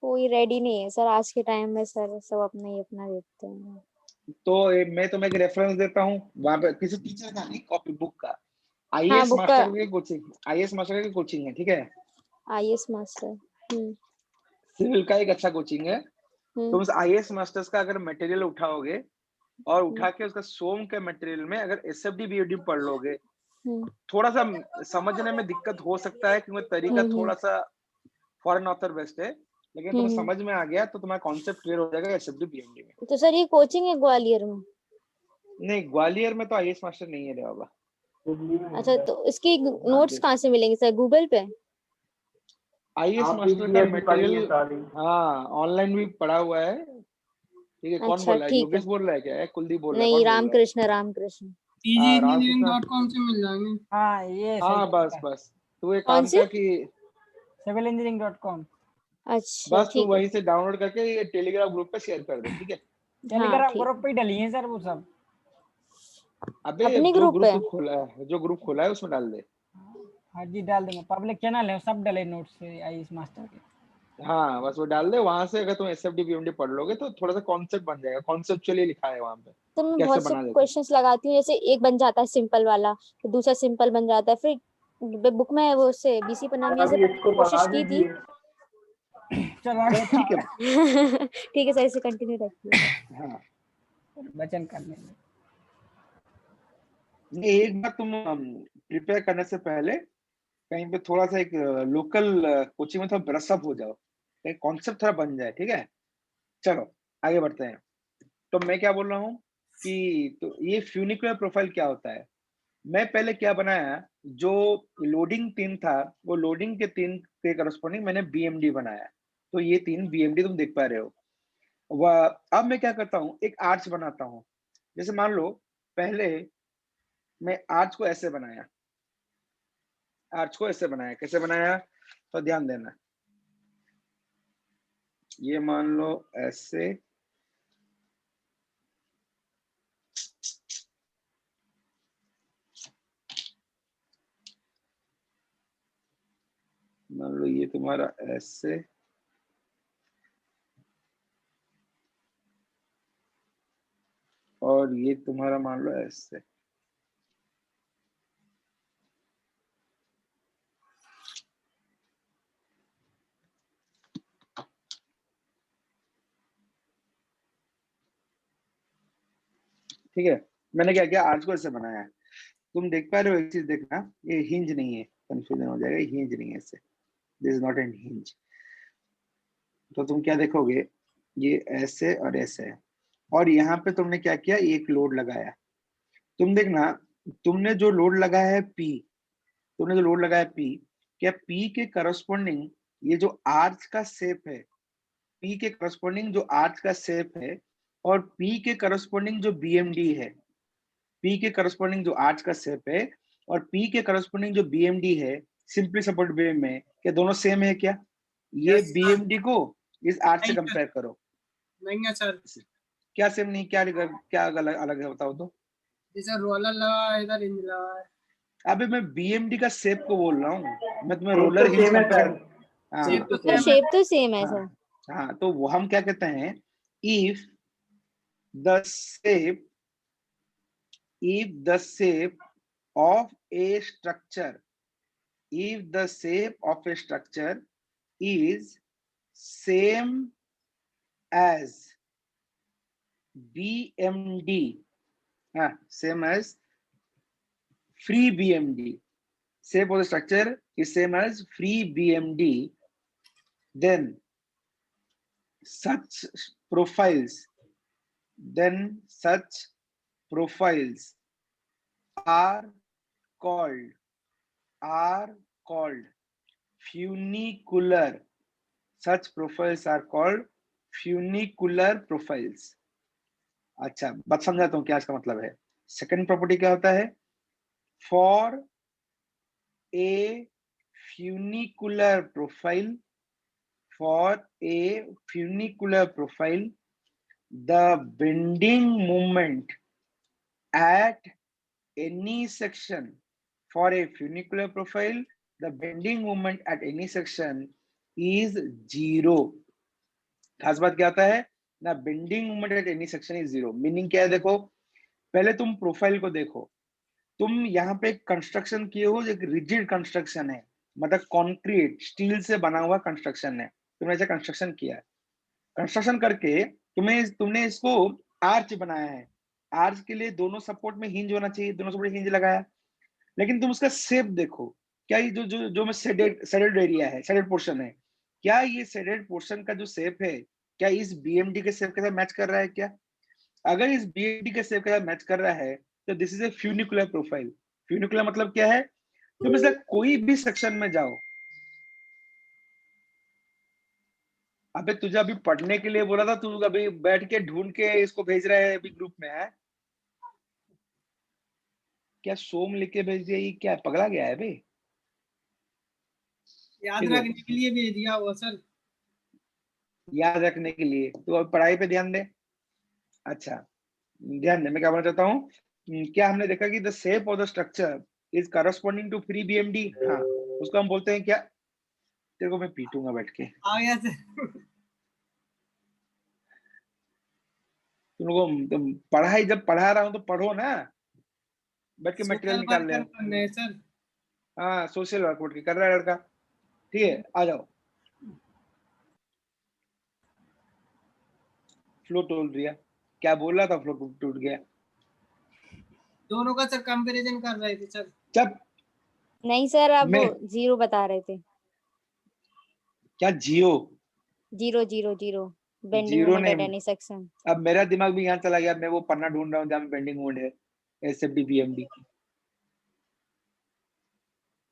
कोई रेडी नहीं है सर आज के टाइम में, सर सब अपना ही अपना देखते हैं। तो मैं तुम्हें एक रेफरेंस देता हूँ, वहां पे किसी टीचर का नहीं, कॉपी बुक का, आईएएस बुक का। मास्टर की कोचिंग, आईएएस मास्टर की कोचिंग है, ठीक है, आईएएस मास्टर। सिविल का एक अच्छा कोचिंग है। तुम उस आईएएस मास्टर्स का अगर मटेरियल उठाओगे और उठा के उसका सोम के मटेरियल में अगर एसएफडी बीएमडी पढ़ लोगे, थोड़ा सा समझने में दिक्कत हो सकता है क्योंकि तरीका थोड़ा सा फॉरेन ऑथर बेस्ट है, लेकिन तुम्हें समझ में आ गया तो तुम्हारा कॉन्सेप्ट क्लियर हो जाएगा एसएफडी बीएमडी में। तो सर ये कोचिंग है ग्वालियर में? नहीं, ग्वालियर में तो आईएएस मास्टर नहीं है रे बाबा। अच्छा, तो इसकी नोट्स कहाँ से मिलेंगे सर? गूगल पे? आईएएस मास्टर का मटेरियल हाँ ऑनलाइन भी पड़ा हुआ है, ठीक है। कौन बोल रहा है? योगेश बोल रहा है क्या? कुलदीप बोल रहा है? नहीं, रामकृष्ण। tginengineering.com से मिल जाएंगे। हाँ ये हाँ सही बस बस तू एक कौन काम से? कर कि civilengineering.com। अच्छा बस तू ठीक है। वहीं से डाउनलोड करके ये टेलीग्राम ग्रुप पे शेयर कर दे, ठीक है? हाँ टेलीग्राम ठीक। ग्रुप पे डली है सर वो सब। अबे अपने जो ग्रुप ग्रुप पे? तू खोला है, जो ग्रुप खोला है उसमें डाल दे। हाँ जी डाल दूंगा, पब्लिक चैनल है सब डले नोट्स से आई मास्टर के। हाँ बस वो डाल दे, वहां से अगर तुम एसएफडी बीएमडी पढ़ लोगे तो थोड़ा सा कॉन्सेप्ट बन जाएगा, कॉन्सेप्चुअली लिखा है वहां पे तो मैं कैसे बहुत से बना देते हैं। क्वेश्चंस लगाती हूँ, जैसे एक बन जाता है सिंपल वाला, तो दूसरा सिंपल बन जाता है, फिर बुक में वो से बीसी पन्ना से अभी इसको पढ़ा कोशिश की थी। दीजिए। चलो चलो ठीक है। ठीक है सर, इसे कंटिन्यू रखिए। हाँ वचन करने में। नहीं, एक बार तुम प्रिपेयर करने से पहले कहीं पे थोड़ा सा एक लोकल कोचिंग में थोड़ा ब्रश अप हो जाओ, एक कॉन्सेप्ट थोड़ा बन जाए, ठीक है? चलो आगे बढ़ते हैं। तो मैं क्या बोल रहा हूँ कि तो ये फ्यूनिकुलर प्रोफाइल क्या होता है। मैं पहले क्या बनाया, जो लोडिंग टीम था वो लोडिंग के टीम के करस्पॉन्डिंग मैंने बीएमडी बनाया। तो ये 3 बीएमडी तुम देख पा रहे हो। वह अब मैं क्या करता हूँ, एक आर्च बनाता हूँ। जैसे मान लो पहले मैं आर्च को ऐसे बनाया, आर्च को ऐसे बनाया, कैसे बनाया तो ध्यान देना। ये मान लो ऐसे, मान लो ये तुम्हारा ऐसे, और ये तुम्हारा मान लो ऐसे। ठीक है, मैंने क्या किया, आर्च को ऐसे बनाया। तुम देख पा रहे हो, एक चीज देखना, ये हिंज नहीं है, कंफ्यूजन हो जाएगा, हिंज नहीं है ऐसे, this is not N hinge. तो तुम क्या देखोगे, ये ऐसे और ऐसे है, और यहाँ पे तुमने क्या किया, एक लोड लगाया। तुम देखना, तुमने जो लोड लगाया है पी, तुमने जो लोड लगाया पी, क्या पी के करस्पॉन्डिंग ये जो आर्च का शेप है, पी के करस्पॉन्डिंग जो आर्च का शेप है, और पी के करस्पॉन्डिंग जो बीएमडी है, पी के करस्पॉन्डिंग जो आर्च का शेप है और पी के करस्पॉन्डिंग जो बीएमडी है, सिंपली सपोर्ट बीम में, क्या दोनों सेम है क्या? ये Yes, sir. बीएमडी को इस आर्च से नहीं, कंपेयर करो। नहीं है सर, क्या सेम नहीं, क्या अलग अलग है बताओ तो। जैसे रोलर लगा है, इधर इंज लगा है। अबे मैं बीएमडी का शेप को बोल रहा हूँ, मैं तुम्हें शेप रोलर तो हिंज सेम है कंपेयर। सर। हाँ शेप तो तो तो सेम है। शेप तो सेम है सर। हाँ हाँ, तो वो हम क्या कहते हैं, if the shape, if the shape of a structure, if the shape of a structure is same as BMD, same as free BMD, shape of the structure is same as free BMD, then such profiles, are called funicular. Such profiles are called funicular profiles. अच्छा, बात समझाता हूँ क्या इसका मतलब है। Second property क्या होता है, for a funicular profile, for a funicular profile, the bending moment at any section, for a funicular profile, the bending moment at any section is 0. खास बात क्या आता है ना, bending moment at any section is 0। Meaning क्या है, देखो पहले तुम प्रोफाइल को देखो, तुम यहाँ पे कंस्ट्रक्शन किए हो, एक रिजिड कंस्ट्रक्शन है, मतलब कंक्रीट स्टील से बना हुआ कंस्ट्रक्शन है, तुमने ऐसा कंस्ट्रक्शन किया है। कंस्ट्रक्शन करके तुमने इसको आर्च बनाया है, आर्च के लिए दोनों सपोर्ट में हिंज होना चाहिए, दोनों सपोर्ट हिंज लगाया, लेकिन तुम उसका शेप देखो, क्या ये जो जो जो में शेडेड एरिया है, शेडेड पोर्शन है, क्या ये शेडेड पोर्शन का जो शेप है, क्या इस बीएमडी के शेप के साथ मैच कर रहा है क्या? अगर इस बीएमडी के शेप के साथ मैच कर रहा है तो this is A funicular profile. Funicular मतलब क्या है, तुम इसका कोई भी सेक्शन में जाओ। अबे तुझे अभी पढ़ने के लिए बोला था, तू अभी बैठ के ढूंढ के इसको भेज रहा है अभी ग्रुप में है। क्या सोम लिख के भेज दिया? ये क्या पगला गया है भाई? याद ठीक है। रखने के लिए भेज दिया हुआ सर। याद रखने के लिए, तो अब पढ़ाई पे ध्यान दे। अच्छा, ध्यान दे, मैं क्या बोलना चाहता हूँ, क्या हमने देखा कि the shape of the structure is corresponding to free BMD. हाँ, उसको हम बोलते हैं क्या? तेरे को मैं पीटूंगा बैठ के। आ गया सर। तुम लोगों, तुम पढ़ाई जब पढ़ा रहा हूँ तो पढ़ो ना, बैठ के मटेरियल सोशल निकाल ले। वर्कर बनने हैं सर। हाँ, सोशल वर्क उठ के कर रहा है लड़का। ठीक है, आ जाओ। फ्लो टूट गया, क्या बोल रहा था? फ्लो टूट गया। दोनों का सर कंपैरिजन कर रहे थे सर। जब नहीं सर, अब मैं 0 बता रहे थे। क्या जियो? 0 0 0 बेंडिंग जीरो मोमेंट ने, एट एनी सेक्शन। अब मेरा दिमाग भी यहाँ चला गया, मैं वो पन्ना ढूंढ रहा हूँ जहाँ बेंडिंग मोड है, एसएफडी बीएमडी।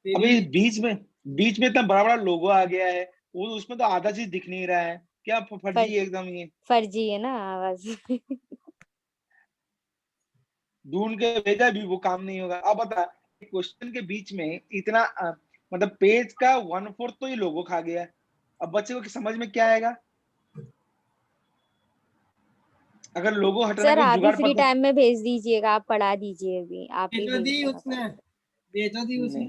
अभी बीच में इतना बड़ा बड़ा लोगो आ गया है, वो उसमें तो आधा चीज दिख नहीं रहा है, क्या फर्जी है एकदम ये। फर्जी है ना आवाज। ढूंढ के भेजा भी वो काम नहीं होगा। अब बता, क्वेश्चन के बीच में इतना मतलब पेज का 1/4 तो ये लोगो खा गया है। अब बच्चे को समझ में क्या आएगा? अगर लोगो हटाने सर का आप ही जुगाड़ फ्री पता टाइम में भेज दीजिएगा, आप पढ़ा दीजिए अभी, आप ही भेजो भेज दी देना उसने, फटाफट। भेजो दी उसने।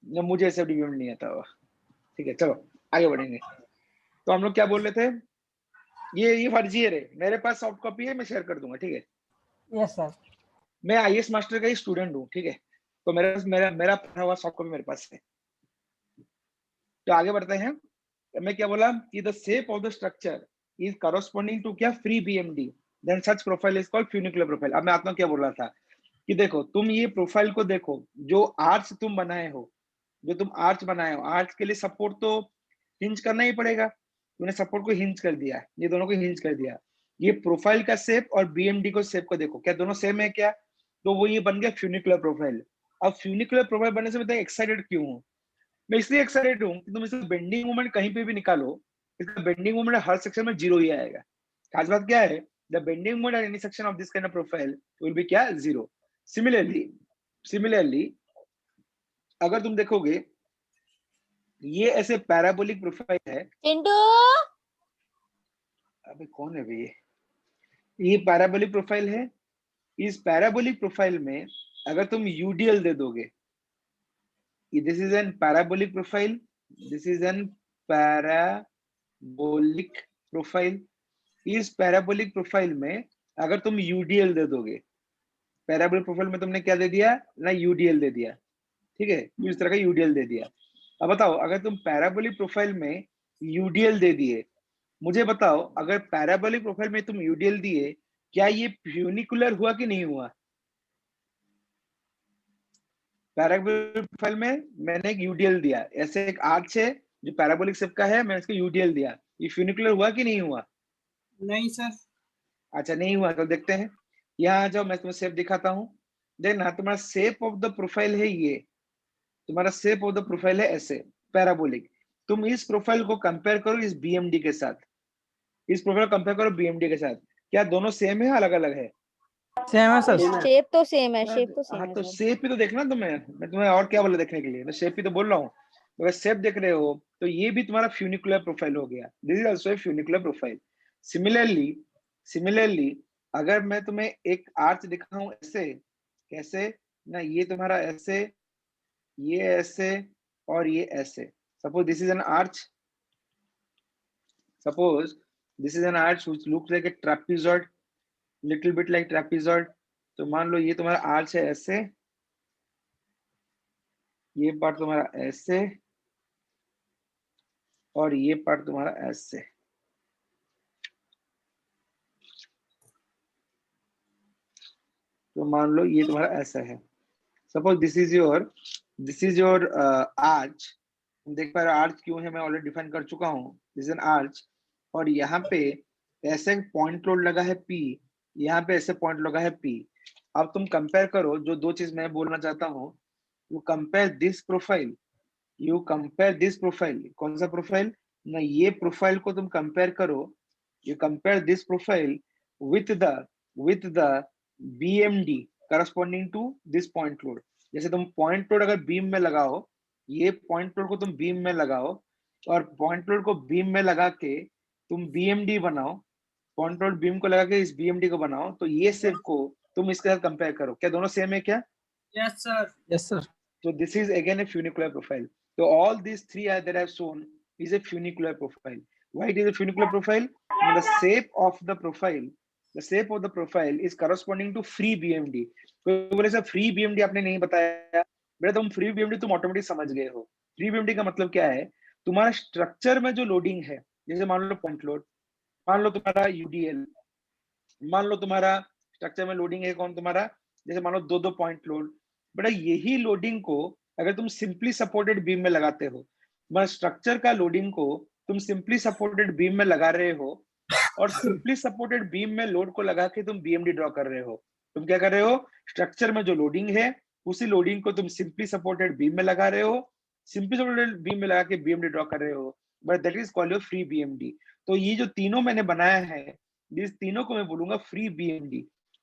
नहीं, मुझे ऐसे डिवीजन नहीं आता हुआ। ठीक है, चलो आगे बढ़ेंगे। तो हम लोग क्या बोल रहे थे? ये फर्जी है रे, मेरे पास सॉफ्ट कॉपी है, मैं शेयर कर दूंगा। ठीक है, यस सर। मैं आईएएस मास्टर का ही स्टूडेंट हूँ। ठीक है, तो मेरा मेरा मेरा पढ़ा हुआ सॉफ्ट कॉपी मेरे पास है। तो आगे बढ़ते हैं। मैं क्या बोला कि the shape of the structure is corresponding to क्या? Free BMD, then such profile is called funicular profile. अब मैं आपको क्या बोल रहा था कि देखो, तुम ये प्रोफाइल को देखो, जो आर्च तुम बनाए हो, जो तुम आर्च बनाए हो, आर्च के लिए सपोर्ट तो हिंज करना ही पड़ेगा। तूने सपोर्ट को हिंज कर दिया, ये दोनों को हिंज कर दिया। ये प्रोफाइल का शेप और बीएमडी को शेप को देखो, क्या दोनों सेम है क्या? तो वो ये बन गया फ्यूनिकुलर प्रोफाइल। अब फ्यूनिकुलर प्रोफाइल बनने से मैं एक्साइटेड क्यों हूँ? मैं इसलिए एक्साइटेड हूँ कि तुम इसका बेंडिंग मोमेंट कहीं पे भी निकालो, इसका बेंडिंग मोमेंट हर सेक्शन में 0 ही आएगा। खास बात क्या है? The bending moment at any section of this kind of profile will be क्या? 0। सिमिलरली अगर तुम देखोगे, ये ऐसे पैराबोलिक प्रोफाइल है। चिंटू, अबे कौन है भैया? ये पैराबोलिक प्रोफाइल है। इस पैराबोलिक प्रोफाइल में अगर तुम यूडीएल दे दोगे, this is N parabolic profile, this is N parabolic profile. इस पैराबोलिक प्रोफाइल में अगर तुम यूडीएल दे दोगे, पैराबोलिक प्रोफाइल में तुमने क्या दे दिया ना? यूडीएल दे दिया। ठीक है, इस तरह का यूडीएल दे दिया। अब बताओ, अगर तुम पैराबोलिक प्रोफाइल में यूडीएल दे दिए, मुझे बताओ, अगर पैराबोलिक प्रोफाइल में तुम यूडीएल दिए, क्या ये फ्यूनिकुलर हुआ कि नहीं हुआ? पैराबोलिक प्रोफाइल में मैंने एक यूडीएल दिया, ऐसे एक आर्च है जो पैराबोलिक शेप का है, मैंने इसको यूडीएल दिया, ये फ्यूनिकुलर हुआ कि नहीं हुआ? नहीं सर। अच्छा, नहीं हुआ। तो देखते हैं, यहाँ जाओ, मैं तुम्हें शेप दिखाता हूँ। देखना, तुम्हारा शेप ऑफ द प्रोफाइल है ये, तुम्हारा शेप ऑफ द प्रोफाइल है ऐसे पैराबोलिक। तुम इस प्रोफाइल को कंपेयर करो इस बीएमडी के साथ, इस प्रोफाइल को कंपेयर करो बीएमडी के साथ, क्या दोनों सेम है, अलग अलग है? सेम है सर। शेप तो सेम है, शेप तो सेम हाँ, है तो सर। शेप ही तो देखना तुम्हें, मैं तुम्हें और क्या बोला देखने के लिए? मैं शेप ही तो बोल रहा हूँ। अगर शेप देख रहे हो तो ये भी तुम्हारा फ्यूनिकुलर प्रोफाइल हो गया, this is also a funicular profile. Similarly अगर मैं तुम्हें एक आर्च दिखाऊं ऐसे, कैसे ना, ये तुम्हारा ऐसे, ये ऐसे और ये ऐसे। Suppose this is an arch, suppose this is an arch which looks like a trapezoid, little bit like trapezoid। तो मान लो ये तुम्हारा आर्च है ऐसे, ये पार्ट तुम्हारा ऐसे और ये पार्ट तुम्हारा ऐसे। तो मान लो ये तुम्हारा ऐसा है। Suppose this is your arch. देख पा रहे हो आर्च क्यों है, मैं ऑलरेडी डिफाइन कर चुका हूँ, दिस इज एन आर्च। और यहाँ पे ऐसे पॉइंट लोड लगा है P, यहाँ पे ऐसे पॉइंट लगा है P। अब तुम कंपेयर करो, जो दो चीज मैं बोलना चाहता हूँ, यू कंपेयर दिस प्रोफाइल, कौन सा प्रोफाइल ना? ये प्रोफाइल को तुम कंपेयर करो, you compare this profile with the BMD, corresponding to this point load. जैसे तुम पॉइंट लोड अगर बीम में लगाओ, ये पॉइंट लोड को तुम बीम में लगाओ और पॉइंट लोड को बीम में लगा के तुम बीएमडी बनाओ, पॉइंट लोड बीम को लगा के इस बीएमडी को बनाओ, तो ये शेप को तुम इसके साथ कंपेयर करो, क्या दोनों सेम है क्या? Yes sir. Yes sir. So this is again a funicular profile. So all these three that I have shown is a funicular profile. Why it is a funicular profile? The shape of the profile is corresponding to free BMD. कोई बोले sir free BMD आपने नहीं बताया, बेटा तुम free BMD तुम automatic समझ गए हो। फ्री BMD का मतलब क्या है? तुम्हारा स्ट्रक्चर में जो लोडिंग है, जैसे मान लो पॉइंट लोड, मान लो तुम्हारा UDL, मान लो तुम्हारा स्ट्रक्चर में लोडिंग है कौन तुम्हारा, जैसे मान लो दो पॉइंट लोड, बेटा यही लोडिंग को अगर तुम सिंपली सपोर्टेड बीम में लगाते हो, मतलब स्ट्रक्चर का लोडिंग को तुम सिंपली सपोर्टेड बीम में लगा रहे हो और सिंपली सपोर्टेड बीम में लोड को लगा के तुम बीएमडी ड्रॉ कर रहे हो। तुम क्या कर रहे हो? स्ट्रक्चर में जो लोडिंग है उसी लोडिंग को तुम सिंपली सपोर्टेड बीम में लगा रहे हो, सिंपली सपोर्टेड बीम में लगा के बीएमडी ड्रॉ कर रहे हो, but that is called your free BMD. तो ये जो तीनों मैंने बनाया है, इस तीनों को मैं बोलूंगा फ्री बीएमडी।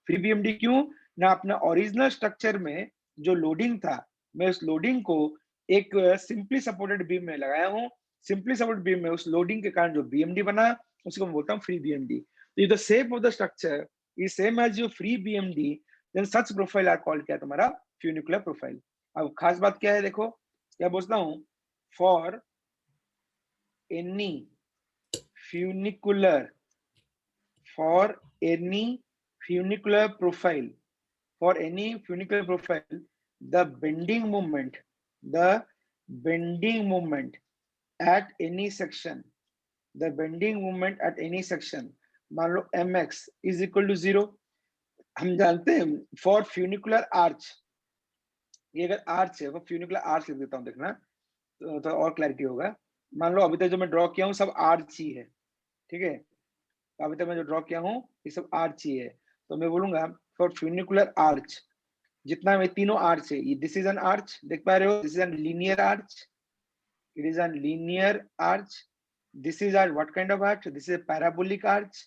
फ्री बीएमडी क्यों? ना अपना ओरिजिनल स्ट्रक्चर में जो लोडिंग था, मैं उस लोडिंग को एक सिंपली सपोर्टेड बीम में लगाया हूँ, सिंपली सपोर्टेड बीम में उस लोडिंग के कारण जो बीएमडी बना उसको मैं बोलता हूँ फ्री बीएमडी। तो ये the shape of the structure is same as your free BMD, then such profile are called क्या तुम्हारा फ्यूनिकुलर प्रोफाइल। अब खास बात क्या है, देखो क्या बोलता हूँ, for any funicular profile, for any funicular profile, the bending moment at any section, मान लो mx is equal to 0, हम जानते हैं for funicular arch, ये अगर आर्च है वो फ्यूनिकुलर आर्च लिख देता हूँ, देखना तो और क्लैरिटी होगा। मान लो अभी तक जो मैं ड्रॉ किया हूँ सब आर्च ही है, ठीक है, अभी तक मैं जो ड्रॉ किया हूँ ये सब आर्च ही है, तो मैं बोलूंगा फॉर फ्यूनिकुलर आर्च, जितना में तीनों आर्च है, ये दिस इज एन आर्च, देख पा रहे हो, this is an linear arch, it is an linear arch, this is or what kind of arch, this is a parabolic arch,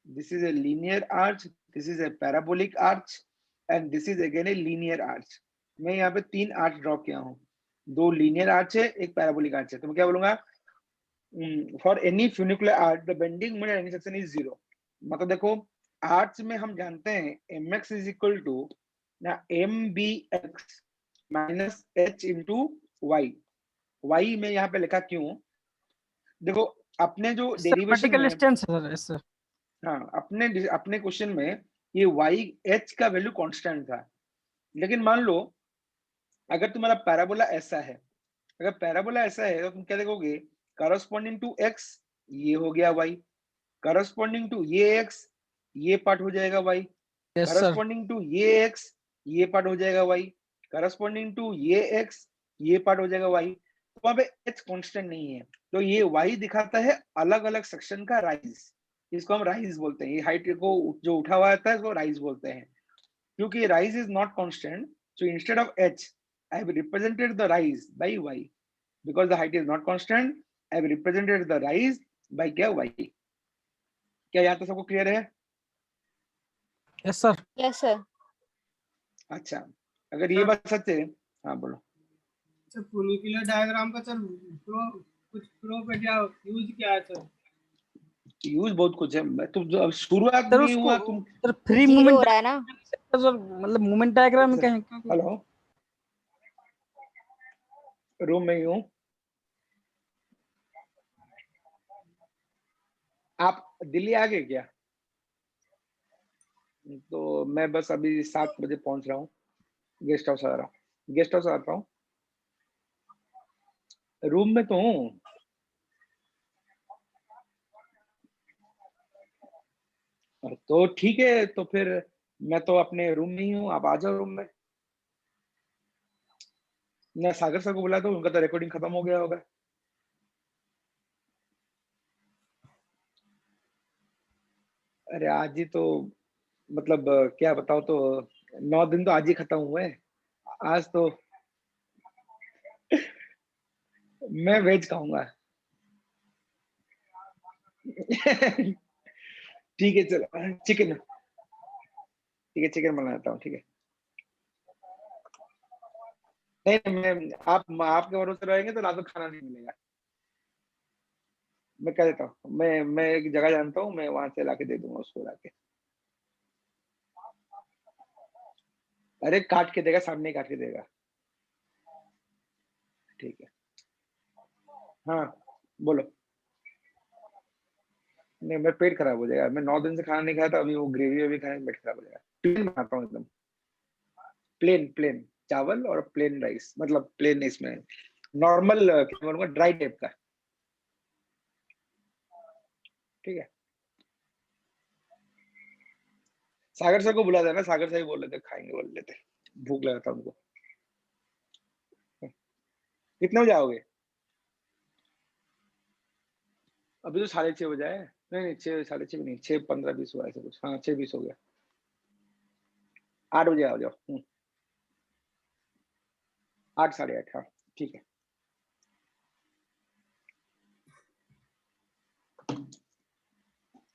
this is a linear arch, this is a parabolic arch and this is again a linear arch। मैं यहाँ पे तीन arch draw किया हूँ, दो linear arch है, एक parabolic arch है, तो मैं क्या बोलूंगा, for any funicular arch the bending moment at any section is 0। मतलब देखो आर्च में हम जानते हैं mx इज इक्वल टू ना mbx minus h into Y. Y में यहाँ पे लिखा क्यों, देखो अपने जो डेरिवेशन में, सर हाँ अपने क्वेश्चन में ये वाई h का वैल्यू कांस्टेंट था, लेकिन मान लो अगर तुम्हारा पैराबोला ऐसा है, अगर पैराबोला ऐसा है तो तुम क्या देखोगे, करस्पॉन्डिंग टू x ये हो गया y, करस्पॉन्डिंग टू ये x ये पार्ट हो जाएगा y, करस्पॉन्डिंग टू ये x ये पार्ट हो जाएगा y, करस्पॉन्डिंग टू ये x ये पार्ट हो जाएगा y। तो वहां पे h कांस्टेंट नहीं है, तो ये y दिखाता है अलग अलग सेक्शन का राइज, इसको हम राइज बोलते हैं, ये हाइट को जो उठा हुआ आता है इसको राइज बोलते हैं। क्योंकि rise is not constant, so instead of h I have represented the rise by y, because the height is not constant I have represented the rise by क्या y। क्या यहाँ तो सबको क्लियर है? Yes sir. Yes sir. अच्छा अगर ये बात सच है, हाँ बोलो। सर फ्यूनिकुलर डायग्राम का सर कुछ प्रो पे क्या यूज क्या है सर? यूज बहुत कुछ है, मैं तो शुरुआत नहीं हुआ तुम सर फ्री जीरो मूवमेंट हो रहा है ना, सर, मतलब मूवमेंट डायग्राम क्या है? हेलो रूम में ही हूँ, आप दिल्ली आ गए क्या? तो मैं बस अभी 7 बजे पहुंच रहा हूँ, गेस्ट हाउस आ रहा हूँ, गेस्ट हाउस आता हूँ, रूम में तो हूँ। तो ठीक है, तो फिर मैं तो अपने रूम में ही हूँ, आप आ जाओ रूम में। मैं सागर सर को बुला दो, उनका तो रिकॉर्डिंग खत्म हो गया होगा। अरे आज ही तो मतलब क्या बताओ, तो 9 दिन तो आज ही खत्म हुए, आज तो मैं वेज खाऊंगा। ठीक है चलो, चिकन ठीक है, चिकन बना देता हूँ, ठीक है। नहीं, मैं आपके भरोसे रहेंगे तो रात को खाना नहीं मिलेगा। मैं कह देता हूँ, मैं एक जगह जानता हूँ, मैं वहां से लाके दे दूंगा उसको लाके। अरे काट के देगा, सामने ही काट के देगा। ठीक है, हाँ बोलो। नहीं, मेरा पेट खराब हो जाएगा, मैं 9 दिन से खाना नहीं खाया था, अभी वो ग्रेवी भी खाने में पेट खराब हो जाएगा। प्लेन बनाता हूँ एकदम, प्लेन प्लेन चावल और प्लेन राइस, मतलब प्लेन इसमें नॉर्मल क्या बोलूंगा, ड्राई टाइप का। ठीक है, सागर सर को बुला देना, सागर सर ही बोल लेते खाएंगे, बोल लेते, भूख लगा था उनको। कितने बजे आओगे? अभी तो 6:30 बजे है। नहीं नहीं, 6, 6:30 भी नहीं, 6:15-20 हुआ ऐसा कुछ। हाँ 6:20 हो गया। 8 बजे आ जाओ। 8, 8:30, हाँ ठीक है।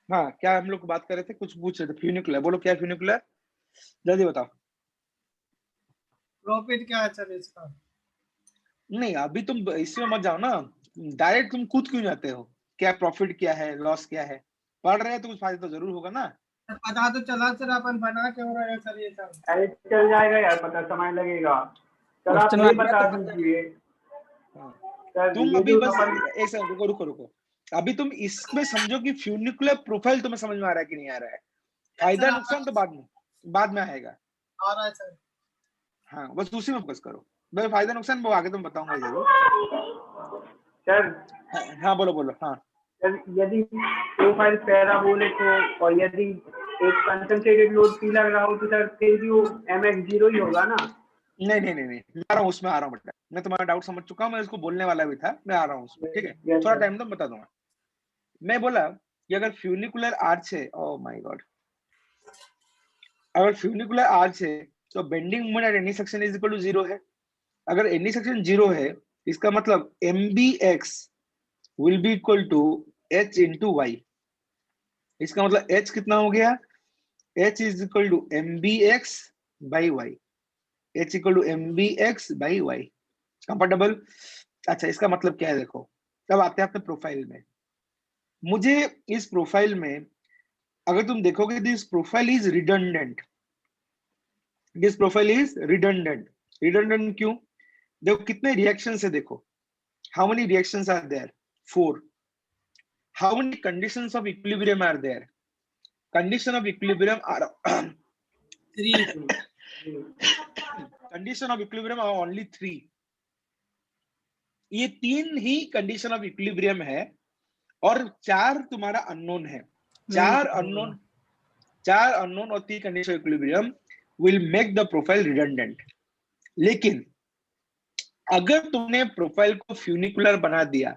हाँ, क्या हम लोग बात कर रहे थे, कुछ पूछ रहे थे, फ्यूनिकुलर, बोलो क्या फ्यूनिकुलर, जल्दी बताओ। प्रॉफिट क्या है सर इसका? नहीं, अभी तुम इसमें मत जाओ ना, डायरेक्ट तुम कूद क्यों जाते हो, क्या प्रॉफिट क्या है, लॉस क्या है, पढ़ रहे हैं तो कुछ फायदा तो जरूर होगा ना। पता तो चला सर, अपन बना क्यों रहे हैं सर ये सब? अरे चल जाएगा यार, पता समय लगेगा। सर आप Question ये mark बता तो दीजिए हाँ, सर, तुम ये अभी जो बस अपन एक सेकंड रुको रुको रुको, अभी तुम इसमें समझो कि फ्यूनिकुलर प्रोफाइल तुम्हें समझ में आ रहा है कि नहीं आ रहा है, फायदा नुकसान तो बाद में आएगा। आ रहा है सर। हाँ, बस उसी में फोकस करो, मैं फायदा नुकसान वो आगे तुम बताऊंगा जरूर। सर हाँ बोलो बोलो। हाँ सर, यदि प्रोफाइल पैराबोलिक हो और यदि एक कंसंट्रेटेड लोड पी लग रहा हो तो सर फिर भी वो mx 0 ही होगा ना? नहीं नहीं नहीं नहीं, मैं आ रहा हूँ उसमें, आ रहा हूँ बेटा, मैं तुम्हारा डाउट समझ चुका हूँ, मैं इसको बोलने वाला भी था, मैं आ रहा हूँ उसमें, ठीक है, यस थोड़ा सर। टाइम दो, बता दूंगा। मैं बोला कि अगर फ्यूनिकुलर आर्च है, ओह माय गॉड, अगर फ्यूनिकुलर आर्च है तो bending moment at any section is equal to 0 है। अगर एनी सेक्शन 0 है, इसका मतलब mbx will be equal to h into Y. इसका मतलब h कितना हो गया, h is equal to mbx by y, h equal to mbx by y, comfortable. अच्छा, इसका मतलब क्या है देखो, तब आते हैं अपने प्रोफाइल में। मुझे इस प्रोफाइल में अगर तुम देखोगे, this profile is redundant, this profile is redundant. Redundant क्यों? देखो कितने रिएक्शन है, देखो how many reactions are there, 4। How many conditions of equilibrium are there, condition of equilibrium are 3। Condition of equilibrium are only 3। ये 3 ही condition of equilibrium है और 4 तुम्हारा unknown है। 4 अननोन और 3 condition of equilibrium will make the profile redundant. लेकिन अगर तुमने profile को फ्यूनिकुलर बना दिया,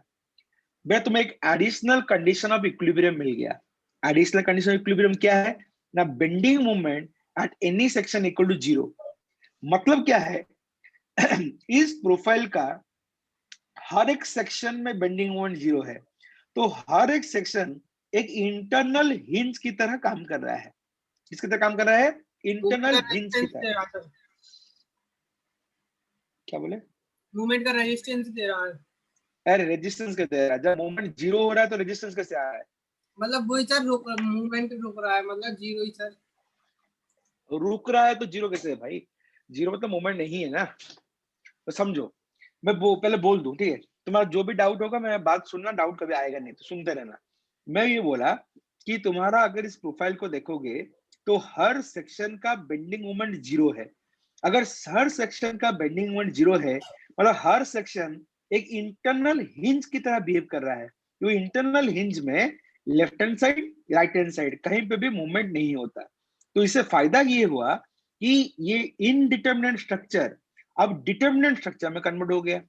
भाई तुम्हें एक एडिशनल कंडीशन ऑफ इक्विलिब्रियम मिल गया। एडिशनल कंडीशन ऑफ इक्विलिब्रियम क्या है ना, bending moment at any section equal to 0। मतलब क्या है इस प्रोफाइल का हर एक सेक्शन में बेंडिंग मोमेंट 0 है, तो हर एक सेक्शन एक इंटरनल हिंज की तरह काम कर रहा है। किसकी तरह काम कर रहा है? इंटरनल हिंज की तरह। क्या बोले? मूवमेंट का रेजिस्टेंस दे रहा है। अरे रेजिस्टेंस कैसे दे रहा है, जब मूवमेंट 0 हो रहा है तो रेजिस्टेंस कैसे आ रहा है? मतलब वही सर, मूवमेंट रुक रहा है, मतलब 0 ही सर। रुक रहा है तो 0 कैसे है भाई? 0 मतलब मूवमेंट नहीं है ना, तो समझो। मैं पहले बोल दूं, ठीक है, तुम्हारा जो भी डाउट होगा मैं बात सुनना, डाउट कभी आएगा नहीं तो सुनते रहना। मैं ये बोला कि तुम्हारा अगर इस प्रोफाइल को देखोगे तो हर सेक्शन का बेंडिंग मोमेंट 0 है। अगर हर सेक्शन का बेंडिंग मोमेंट 0 है, मतलब हर सेक्शन एक इंटरनल हिंज की तरह बिहेव कर रहा है। तो इंटरनल हिंज में left hand side, right hand side कहीं पे भी मूवमेंट नहीं होता। तो इससे फायदा ये हुआ कि ये इनडिटरमिनेट स्ट्रक्चर अब डिटरमिनेंट स्ट्रक्चर में कन्वर्ट हो गया।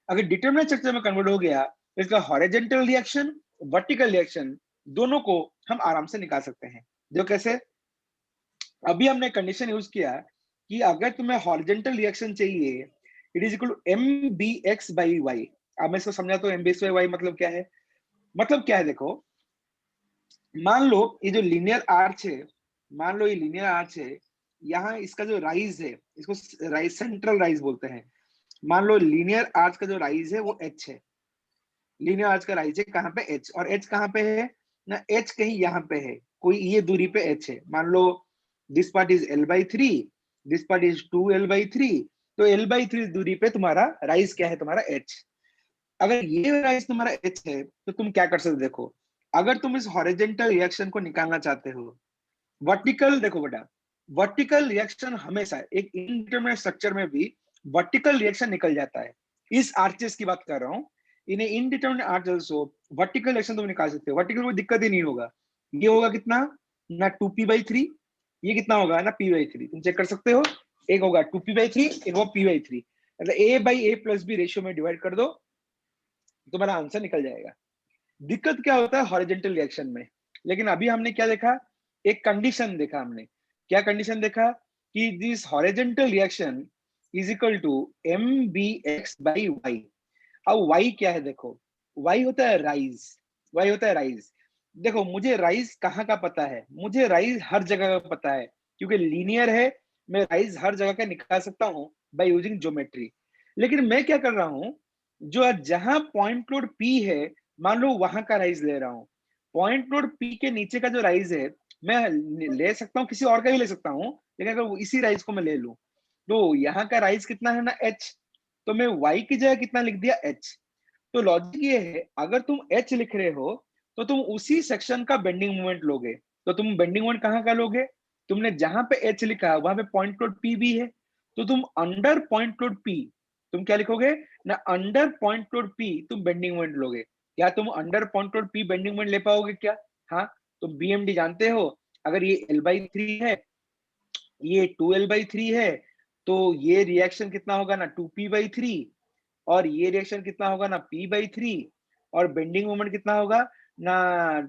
अगर डिटरमिनेंट स्ट्रक्चर में कन्वर्ट हो गया तो इसका हॉरिजॉन्टल रिएक्शन, वर्टिकल रिएक्शन दोनों को हम आराम से निकाल सकते हैं। जो कैसे, अभी हमने कंडीशन यूज किया कि अगर तुम्हें हॉरिजॉन्टल रिएक्शन चाहिए, it is equal to mbx by y। अब मैं इसको समझाता हूँ, mbx बाई y मतलब क्या है। मतलब क्या है देखो, मान लो ये जो लीनियर आर्च है, मान लो ये लीनियर आर्च है, यहाँ इसका जो राइज है, इसको राइज, सेंट्रल राइज बोलते हैं। मान लो लीनियर आर्च का जो राइज है वो एच है, लीनियर आर्च का राइज है कहाँ पे, एच। और एच कहाँ पे है ना, एच कहीं यहाँ पे है, कोई ये दूरी पे एच है। मान लो this part is l/3, this part is 2l/3, तो l/3 दूरी पे तुम्हारा राइज क्या है, तुम्हारा एच। अगर ये राइज तुम्हारा एच है तो तुम क्या कर सकते हो, देखो अगर तुम इस हॉरिजॉन्टल रिएक्शन को निकालना चाहते हो, वर्टिकल, देखो बेटा वर्टिकल रिएक्शन हमेशा एक इनडिटरमिनेट स्ट्रक्चर में भी वर्टिकल रिएक्शन निकल जाता है। इस आर्चेस की बात कर रहा हूँ, in indeterminate arch also vertical reaction तुम निकाल सकते हो, वर्टिकल कोई दिक्कत ही नहीं होगा। ये होगा कितना ना 2p/3, ये कितना होगा ना p/3, तुम चेक कर सकते हो, एक होगा 2p/3, एक होगा p/3, मतलब a/a+b रेशियो में डिवाइड कर दो, तुम्हारा आंसर निकल जाएगा। दिक्कत क्या होता है हॉरिजॉन्टल रिएक्शन में, लेकिन अभी हमने क्या देखा, एक कंडीशन देखा हमने, क्या कंडीशन देखा कि this horizontal reaction is equal to mbx/y। अब y क्या है, देखो y होता है राइज, y होता है राइज। देखो मुझे राइज कहाँ का पता है, मुझे राइज हर जगह का पता है, क्योंकि लीनियर है, मैं राइज हर जगह का निकाल सकता हूँ बाय यूजिंग ज्योमेट्री। लेकिन मैं क्या कर रहा हूँ, जो जहां पॉइंट लोड P है, मान लो वहां का राइज ले रहा हूँ। पॉइंट लोड P के नीचे का जो राइज है मैं ले सकता हूँ, किसी और का भी ले सकता हूँ, लेकिन अगर इसी राइज को मैं ले लूं तो यहाँ का राइज कितना है ना h, तो मैं y की जगह कितना लिख दिया h। तो लॉजिक ये है, अगर तुम h लिख रहे हो तो तुम उसी सेक्शन का बेंडिंग मोमेंट लोगे। तो तुम बेंडिंग मोमेंट कहाँ का लोगे, तुमने जहां पे h लिखा है वहां पे पॉइंट लोड P भी है, तो तुम अंडर पॉइंट लोड P तुम क्या लिखोगे ना, अंडर पॉइंट लोड P तुम बेंडिंग मोमेंट लोगे। क्या तुम under point load P bending moment ले पाओगे क्या? हाँ, तुम BMD जानते हो, अगर ये l/3 है, ये 2l/3 है, तो ये रिएक्शन कितना होगा ना 2p/3, और ये रिएक्शन कितना होगा ना p/3, और बेंडिंग मोमेंट कितना होगा ना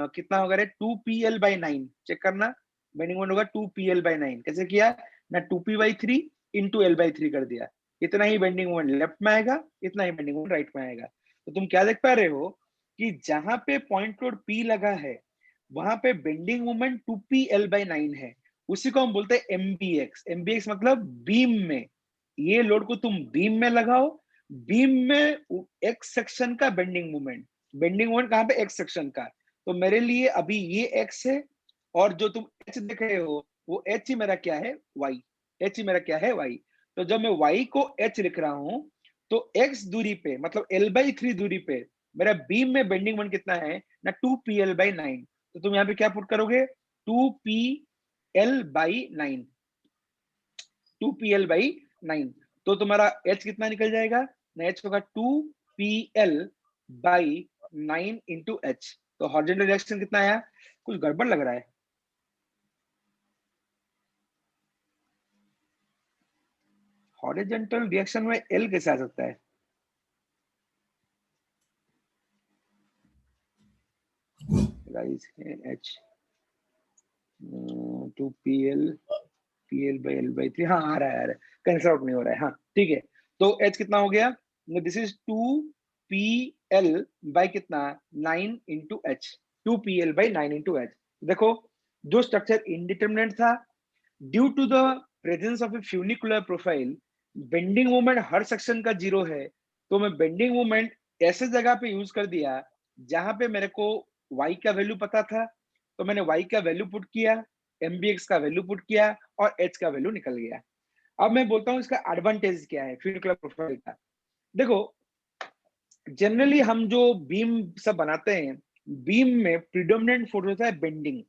कितना होगा रे 2pl/9। चेक करना, बेंडिंग मोमेंट होगा 2pl/9। कैसे किया ना, 2p/3 इंटू l/3 कर दिया, इतना ही बेंडिंग मोमेंट लेफ्ट में आएगा, इतना ही बेंडिंग मोमेंट राइट में आएगा। तो तुम क्या देख पा रहे हो कि जहां पे पॉइंट लोड P लगा है वहां पे बेंडिंग मोमेंट 2pl/9 है, उसी को हम बोलते हैं MBX। MBX मतलब बीम में, ये लोड को तुम बीम में लगाओ, बीम में एक्स सेक्शन का बेंडिंग मोमेंट, बेंडिंग मोमेंट कहाँ पे एक्स सेक्शन का, तो मेरे लिए अभी ये एक्स है, और जो तुम एच देख रहे हो वो एच ही मेरा क्या है, वाई, एच ही मेरा क्या है, वाई। तो जब मैं वाई को एच लिख रहा हूं तो एक्स दूरी पे मतलब l/3 दूरी पे मेरा बीम में बेंडिंग मोमेंट कितना है ना 2pl/9। तो तुम यहाँ पे क्या पुट करोगे 2pl/9, 2pl/9, तो तुम्हारा h कितना निकल जाएगा ना, h होगा 2pl/9 इंटू h। तो हॉरिजॉन्टल रिएक्शन कितना आया, कुछ गड़बड़ लग रहा है, हॉरिजॉन्टल रिएक्शन में L कैसे आ सकता है, राइज है h 2pl/l/3, हाँ आ रहा है, कैंसिल आउट नहीं हो रहा है, हाँ ठीक है। तो h कितना हो गया, दिस इज 2pl कितना 9 into h, 2pl/9 into h। देखो जो स्ट्रक्चर इनडिटरमिनेट था, due to the presence of a funicular profile, bending moment हर सेक्शन का 0 है, तो मैं बेंडिंग मोमेंट ऐसे जगह पे यूज कर दिया जहां पे मेरे को y का वैल्यू पता था, तो मैंने y का वैल्यू पुट किया, mbx का वैल्यू पुट किया, और h का वैल्यू निकल गया। अब मैं बोलता हूँ इसका एडवांटेज क्या है फ्यूनिकुलर प्रोफाइल का। देखो जनरली हम जो बीम सब बनाते हैं, बीम में प्रिडोमिनेंट फोर्स होता है बेंडिंग,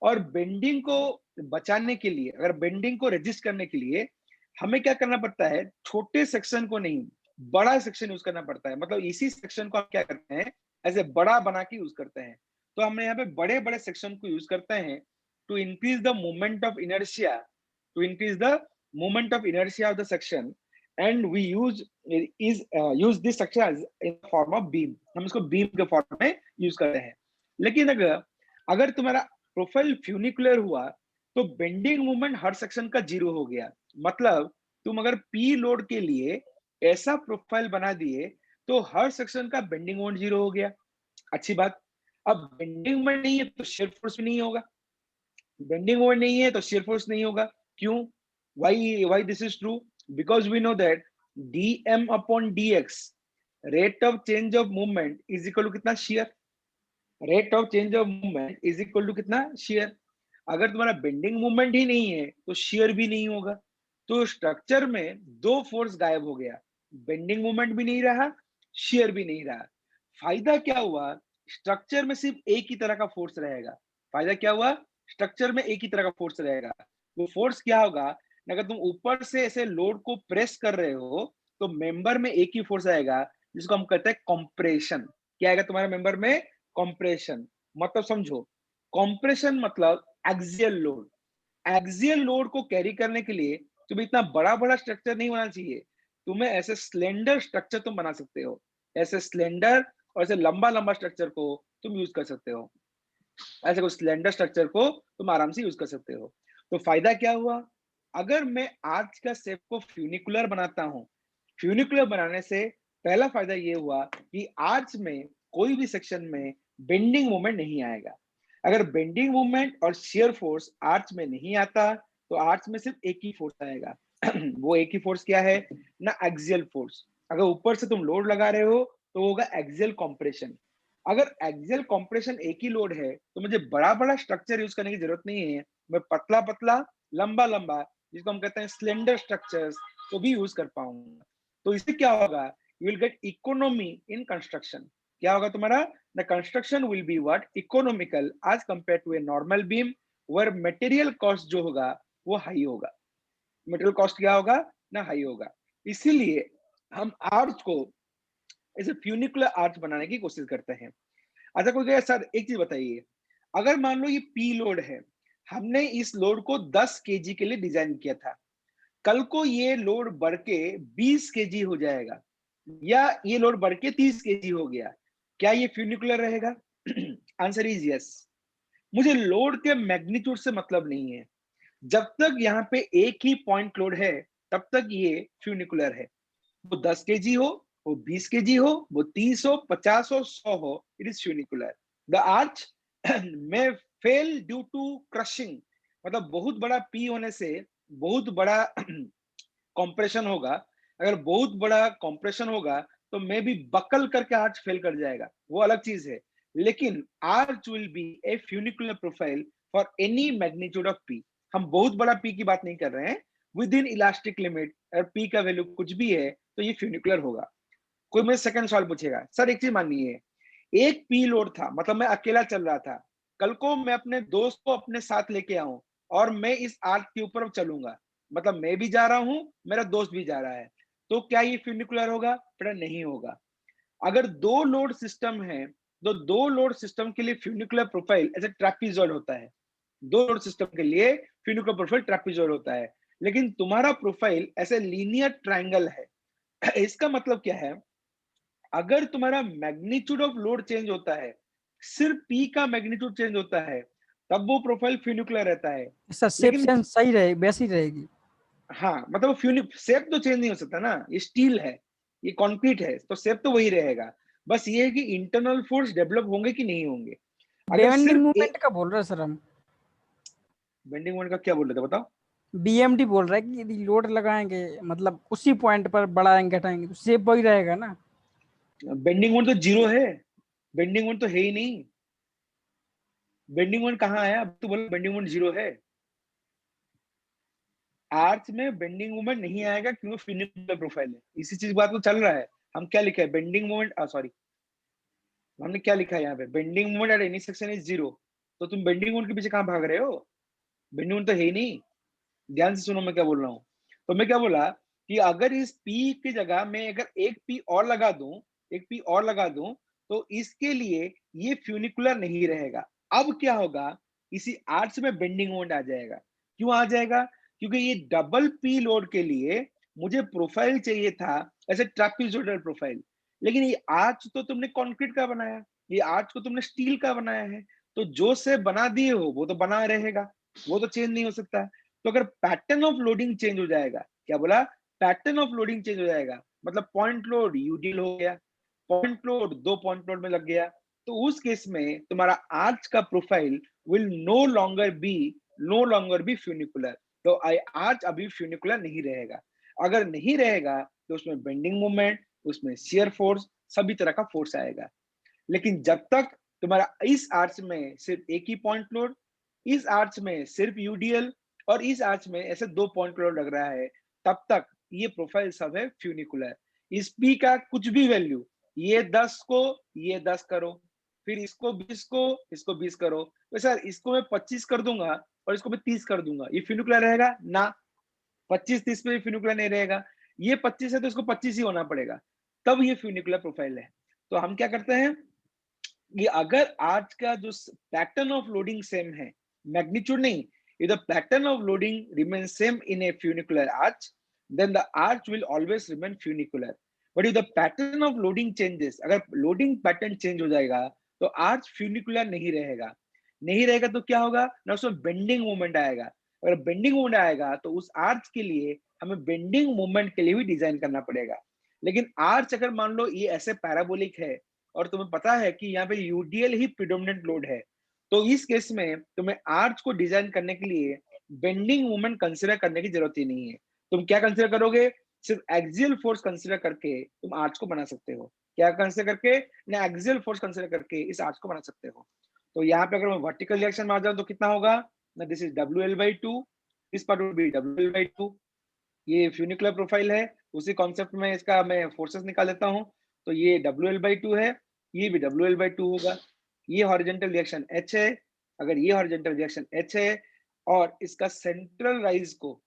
और बेंडिंग को बचाने के लिए, अगर बेंडिंग को रेजिस्ट करने के लिए हमें क्या करना पड़ता है, छोटे सेक्शन को नहीं बड़ा सेक्शन यूज करना पड़ता है। मतलब इसी सेक्शन को हम क्या करते हैं, ऐसे बड़ा बना के यूज करते हैं। तो हमने यहाँ पे बड़े बड़े सेक्शन को यूज करते हैं to increase the moment of inertia, to increase the moment of inertia of the section, and we use this structure in form of beam, हम इसको बीम के फॉर्म में यूज करते हैं। लेकिन अगर तुम्हारा प्रोफाइल फ्यूनिकुलर हुआ तो बेंडिंग मोमेंट हर सेक्शन का 0 हो गया। मतलब तुम अगर पी लोड के लिए ऐसा प्रोफाइल बना दिए तो हर सेक्शन का बेंडिंग मोमेंट 0 हो गया। अच्छी बात, अब बेंडिंग मोमेंट नहीं है तो शियर फोर्स भी नहीं होगा, बेंडिंग मोमेंट नहीं है तो शियर फोर्स नहीं होगा, क्यों? Why this is true? Because we know that dm upon dx, rate of change of movement is equal to कितना? shear. Rate of change of movement is equal to कितना? shear. अगर तुम्हारा bending movement ही नहीं है तो share भी नहीं होगा। तो स्ट्रक्चर में दो फोर्स गायब हो गया, बेंडिंग मूवमेंट भी नहीं रहा, शेयर भी नहीं रहा। फायदा क्या हुआ? स्ट्रक्चर में सिर्फ एक ही तरह का फोर्स रहेगा। फायदा क्या हुआ? स्ट्रक्चर में एक ही तरह का फोर्स रहेगा। वो फोर्स क्या होगा? अगर तुम ऊपर से ऐसे लोड को प्रेस कर रहे हो तो मेंबर में एक ही फोर्स आएगा, जिसको हम कहते हैं कंप्रेशन। क्या आएगा तुम्हारे मेंबर में? कंप्रेशन। मतलब समझो, कंप्रेशन मतलब एक्सियल लोड। एक्सियल लोड को कैरी करने के लिए तुम्हें इतना बड़ा बड़ा स्ट्रक्चर नहीं होना चाहिए, तुम्हें ऐसे स्लेंडर स्ट्रक्चर तुम बना सकते हो। ऐसे स्लेंडर और ऐसे लंबा लंबा स्ट्रक्चर को तुम यूज कर सकते हो। ऐसे कोई स्लेंडर स्ट्रक्चर को तुम आराम से यूज कर सकते हो। तो फायदा क्या हुआ? अगर मैं आर्च का शेप को फ्यूनिकुलर बनाता हूं, फ्यूनिकुलर बनाने से पहला फायदा ये हुआ कि आर्च में कोई भी सेक्शन में बेंडिंग मोमेंट नहीं आएगा। अगर बेंडिंग मूवमेंट और शियर फोर्स आर्च में नहीं आता तो आर्च में सिर्फ एक ही फोर्स आएगा। वो एक ही फोर्स क्या है ना? Axial force. अगर ऊपर से तुम लोड लगा रहे हो तो होगा एक्सियल कंप्रेशन। अगर एक्सियल कंप्रेशन एक ही लोड है तो मुझे बड़ा बड़ा स्ट्रक्चर यूज करने की जरूरत नहीं है, मैं पतला पतला लंबा लंबा, जिसको हम कहते हैं स्लेंडर स्ट्रक्चर्स, तो भी यूज कर पाऊंगा। तो इससे क्या होगा? You will get economy in construction. क्या होगा तुम्हारा? the construction will be what? economical as compared to a normal beam, where material cost जो होगा वो हाई होगा। material cost क्या होगा ना? हाई होगा। इसीलिए हम आर्च को ऐसे फ्यूनिकुलर आर्च बनाने की कोशिश करते हैं। अच्छा कोई कहे सर एक चीज बताइए, अगर मान लो ये पी लोड है, हमने इस लोड को 10 केजी के लिए डिजाइन किया था, कल को ये लोड बढ़ के 20 केजी हो जाएगा या ये लोड बढ़ के 30 केजी हो गया, क्या ये फ्यूनिकुलर रहेगा? Answer is yes. मुझे लोड के मैग्नीट्यूड से मतलब नहीं है, जब तक यहाँ पे एक ही पॉइंट लोड है तब तक ये फ्यूनिकुलर है। वो 10 केजी हो, वो 20 केजी हो, वो 30 हो, 50 हो, 100 हो, it is funicular. The arch में फेल ड्यू टू क्रशिंग, मतलब बहुत बड़ा पी होने से बहुत बड़ा कंप्रेशन होगा। अगर बहुत बड़ा कंप्रेशन होगा तो मे बी बकल करके आर्च फेल कर जाएगा, वो अलग चीज है। लेकिन arch will be A funicular profile for any magnitude of P. हम बहुत बड़ा पी की बात नहीं कर रहे हैं, विद इन इलास्टिक लिमिट। अगर पी का वैल्यू कुछ भी है तो ये फ्यूनिकुलर होगा। कोई मुझे सेकंड सवाल पूछेगा, सर एक चीज मानिए, एक पी लोड था, मतलब मैं अकेला चल रहा था, कल को मैं अपने दोस्त को अपने साथ लेके आऊं और मैं इस आर्च के ऊपर चलूंगा, मतलब मैं भी जा रहा हूं, मेरा दोस्त भी जा रहा है, तो क्या ये फ्यूनिकुलर होगा? बेटा नहीं होगा। अगर दो लोड सिस्टम है तो दो लोड सिस्टम के लिए फ्यूनिकुलर प्रोफाइल ऐसे ट्रैपीजॉइड होता है। दो लोड सिस्टम के लिए फ्यूनिकुलर प्रोफाइल ट्रैपीजॉइड होता है, लेकिन तुम्हारा प्रोफाइल ऐसे लीनियर ट्रायंगल है। इसका मतलब क्या है? अगर तुम्हारा मैग्नीट्यूड ऑफ लोड चेंज होता है, सिर्फ पी का मैग्नीट्यूड चेंज होता है, तब वो प्रोफाइल फ्यूनिकुलर रहता है। सर शेप लेकिन सेंस सही रहे, वैसी रहेगी। हाँ, मतलब शेप तो चेंज नहीं हो सकता ना, ये स्टील है, ये कंक्रीट है, तो शेप तो वही रहेगा। बस ये है कि इंटरनल फोर्स डेवलप होंगे कि नहीं होंगे। अगर बेंडिंग सिर्फ मूवमेंट का बोल रहे हैं सर हम। बेंडिंग मोमेंट का क्या बोल रहे थे बताओ? बीएमडी बोल रहा है कि यदि लोड लगाएंगे मतलब उसी पॉइंट पर बढ़ाएंगे घटाएंगे तो शेप वही रहेगा ना। बेंडिंग मोमेंट तो जीरो है, बेंडिंग मोमेंट तो है ही नहीं। बेंडिंग मोमेंट कहाँ आया? अब तो बोलो बेंडिंग मोमेंट जीरो है। आर्च में बेंडिंग मूवमेंट नहीं आएगा क्योंकि फ्यूनिकुलर प्रोफाइल है। इसी चीज बात को चल रहा है। हम क्या लिखा है? बेंडिंग मूवमेंट, सॉरी, हमने क्या लिखा है यहाँ पे? Bending movement at any section is zero. तो तुम बेंडिंग मूवमेंट के पीछे कहाँ भाग रहे हो? बेंडिंग मूवमेंट तो है ही नहीं। ध्यान से सुनो मैं क्या बोल रहा हूँ। तो मैं क्या बोला कि अगर इस पी की जगह में अगर एक पी और लगा दूं, एक पी और लगा दूं, तो इसके लिए ये फ्यूनिकुलर नहीं रहेगा। अब क्या होगा? इसी आर्च में बेंडिंग मोमेंट आ जाएगा। क्यों आ जाएगा? क्योंकि ये डबल पी लोड के लिए मुझे प्रोफाइल चाहिए था ऐसे ट्रैपीजोइडल प्रोफाइल, लेकिन ये आर्च तो तुमने कंक्रीट का बनाया, ये आर्च को तुमने स्टील का बनाया है, तो जो से बना दिए हो वो तो बना रहेगा, वो तो चेंज नहीं हो सकता। तो अगर पैटर्न ऑफ लोडिंग चेंज हो जाएगा, क्या बोला? पैटर्न ऑफ लोडिंग चेंज हो जाएगा, मतलब पॉइंट लोड यूडीएल हो गया, पॉइंट लोड दो पॉइंट लोड में लग गया, तो उस केस में तुम्हारा आर्च का profile will no longer be funicular. The तो आर्च अभी फ्यूनिकुलर नहीं रहेगा। अगर नहीं रहेगा तो उसमें बेंडिंग मोमेंट, उसमें शियर फोर्स, सभी तरह का फोर्स आएगा। लेकिन जब तक तुम्हारा इस आर्च में सिर्फ एक ही पॉइंट लोड, इस आर्च में सिर्फ यूडीएल और इस आर्च में ऐसे 2 पॉइंट लोड लग रहा है, तब तक ये प्रोफाइल सब है फ्यूनिकुलर। इस पी का कुछ भी वैल्यू, ये 10 को ये 10 करो, फिर इसको 20 को इसको 20 करो, तो सर इसको मैं 25 कर दूंगा और इसको मैं 30 कर दूंगा, ये फ्यूनिकुलर रहेगा ना? 25-30 पे फ्यूनिकुलर नहीं रहेगा। ये 25 है तो इसको 25 ही होना पड़ेगा, तब ये फ्यूनिकुलर प्रोफाइल है। तो हम क्या करते हैं कि अगर आर्च का जो पैटर्न ऑफ लोडिंग सेम है, मैग्नीट्यूड नहीं, if the pattern of loading remains same in a funicular arch, then the arch will always remain funicular. But if the pattern of loading changes, अगर loading pattern change हो जाएगा तो arch funicular नहीं रहेगा। नहीं रहेगा तो क्या होगा ना, उसमें बेंडिंग मोमेंट आएगा। अगर बेंडिंग मोमेंट आएगा तो उस आर्च के लिए हमें बेंडिंग मोमेंट के लिए भी डिजाइन करना पड़ेगा। लेकिन आर्च अगर मान लो ये ऐसे पैराबोलिक है और तुम्हें पता है कि यहाँ पे यूडीएल ही प्रिडोमिनेंट लोड है, तो इस केस में तुम्हें आर्च को डिजाइन करने के लिए बेंडिंग मोमेंट कंसीडर करने की जरूरत ही नहीं है। तुम क्या कंसीडर करोगे, सिर्फ एक्सियल फोर्स कंसीडर करके तुम आर्च को बना सकते हो। क्या कंसीडर करके ना, एक्सियल फोर्स कंसीडर करके इस आर्च को बना सकते हो। तो यहाँ पे अगर मैं वर्टिकल रिएक्शन में आ जाऊं तो कितना होगा ना, this is WL/2, this part will be WL/2। ये फ्यूनिकुलर प्रोफाइल है, उसी कॉन्सेप्ट में इसका मैं फोर्सेस निकाल लेता हूं। तो ये WL/2 है, ये भी WL/2 होगा। ये हॉरिजॉन्टल रिएक्शन H है, अगर ये हॉरिजॉन्टल रिएक्शन H है और इसका सेंट्रल राइज को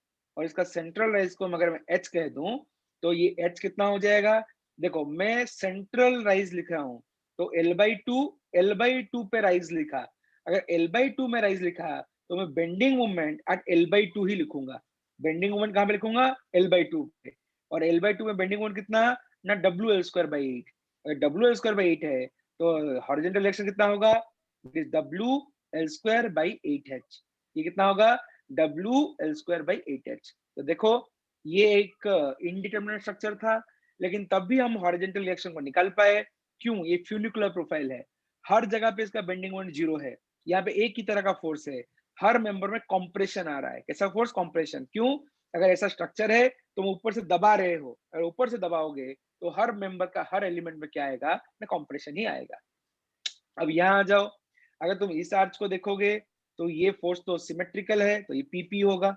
अगर मैं H कह दूं तो ये H कितना हो जाएगा। देखो मैं सेंट्रल राइज लिख रहा हूं तो L/2 पे राइज लिखा। अगर L/2 में राइज लिखा तो मैं बेंडिंग मोमेंट एट L/2 ही लिखूंगा। बेंडिंग मोमेंट कहां पे लिखूंगा, L/2 पे। और L/2 में बेंडिंग मोमेंट कितना ना, WL²/8। अगर WL²/8 है तो हॉरिजॉन्टल रिएक्शन कितना होगा, WL²/8H। ये कितना होगा, WL²/8H। तो देखो ये एक इनडिटरमिनेट स्ट्रक्चर था, लेकिन तब भी हम हॉरिजॉन्टल रिएक्शन को निकाल पाए। क्यों, ये फ्यूनिकुलर प्रोफाइल है, हर जगह पे इसका बेंडिंग मोमेंट 0 है, यहाँ पे एक ही तरह का फोर्स है, हर मेंबर में कंप्रेशन आ रहा है। कैसा फोर्स, कंप्रेशन। क्यों, अगर ऐसा स्ट्रक्चर है तो ऊपर से दबा रहे हो, अगर ऊपर से दबाओगे तो हर मेंबर का हर एलिमेंट में क्या आएगा ना, कंप्रेशन ही आएगा। अब यहाँ आ जाओ, अगर तुम इस आर्च को देखोगे तो ये फोर्स तो सिमेट्रिकल है, तो ये पीपी होगा।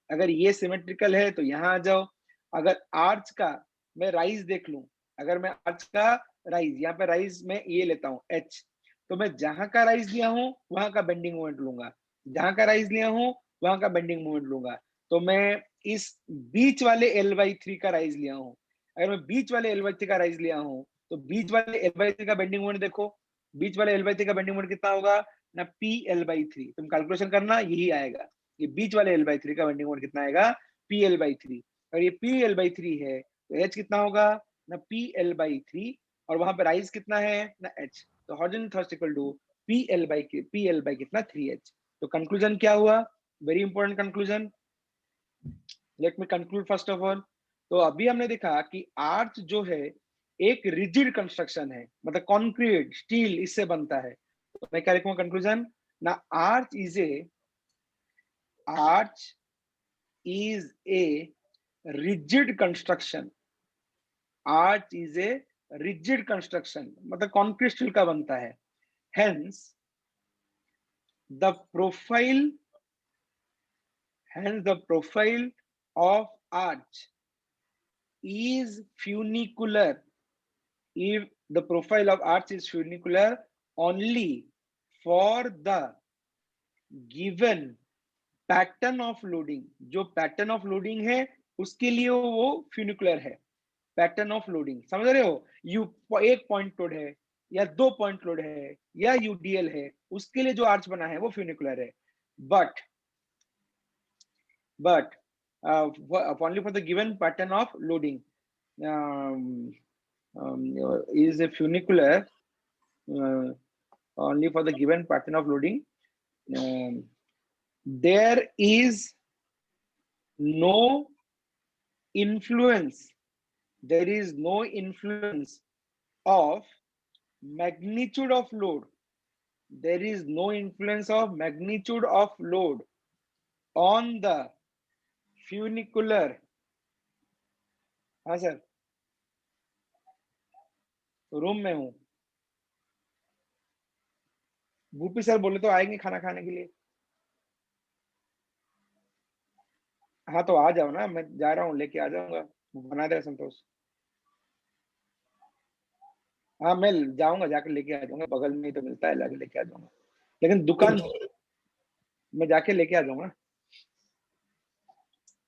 अगर ये सिमेट्रिकल है तो यहाँ आ जाओ, अगर आर्च का मैं राइज देख लूं, अगर मैं आर्च का राइज, यहाँ पे राइज में ये लेता हूँ H, तो मैं जहां का राइज लिया हूँ वहां का बेंडिंग मोमेंट लूंगा, जहां का राइज लिया हूँ वहां का बेंडिंग मोमेंट लूंगा। तो मैं इस बीच वाले L/3 का राइज लिया हूँ, अगर मैं बीच वाले L/3 का राइज लिया हूँ तो बीच वाले L/3 का बेंडिंग मोमेंट देखो, बीच वाले L/3 का बेंडिंग मोमेंट कितना होगा ना, PL/3। तुम कैलकुलेशन करना, यही आएगा। ये बीच वाले L/3 का बेंडिंग मोमेंट कितना आएगा, PL/3। अगर ये PL/3 है तो H कितना होगा ना, PL/3, और वहां पे राइज कितना है ना, H। तो horizontal thrust equal to PL by कितना, 3H। तो कंक्लूजन क्या हुआ, very important conclusion, let me conclude first of all. तो अभी हमने देखा कि आर्च जो है एक रिजिड कंस्ट्रक्शन है, मतलब कॉन्क्रीट स्टील इससे बनता है। तो मैं क्या लिखूंगा कंक्लूजन ना, arch is a rigid construction. Arch is a rigid construction, मतलब कॉन्क्रीट स्टील का बनता है। Hence the profile of arch is funicular if the profile of arch is funicular only for the given pattern of loading। जो pattern of loading है उसके लिए वो funicular है। पैटर्न ऑफ लोडिंग समझ रहे हो, एक पॉइंट लोड है या 2 पॉइंट लोड है या यूडीएल है, उसके लिए जो आर्च बना है वो फ्यूनिकुलर है। But only for the given pattern of loading is a funicular only for the given pattern of loading। there is no influence of magnitude of load, on the funicular. हाँ sir, room में हूँ। Bhupi sir बोले तो आएंगे खाना खाने के लिए। हाँ तो आ जाओ ना, मैं जा रहा हूँ, लेके आ जाऊंगा, बना देगा संतोष। हाँ मैं जाऊंगा, जाकर लेके आ जाऊंगा, बगल में ही तो मिलता है, जाके लेके आ जाऊंगा, लेकिन दुकान में जाके लेके आ जाऊंगा।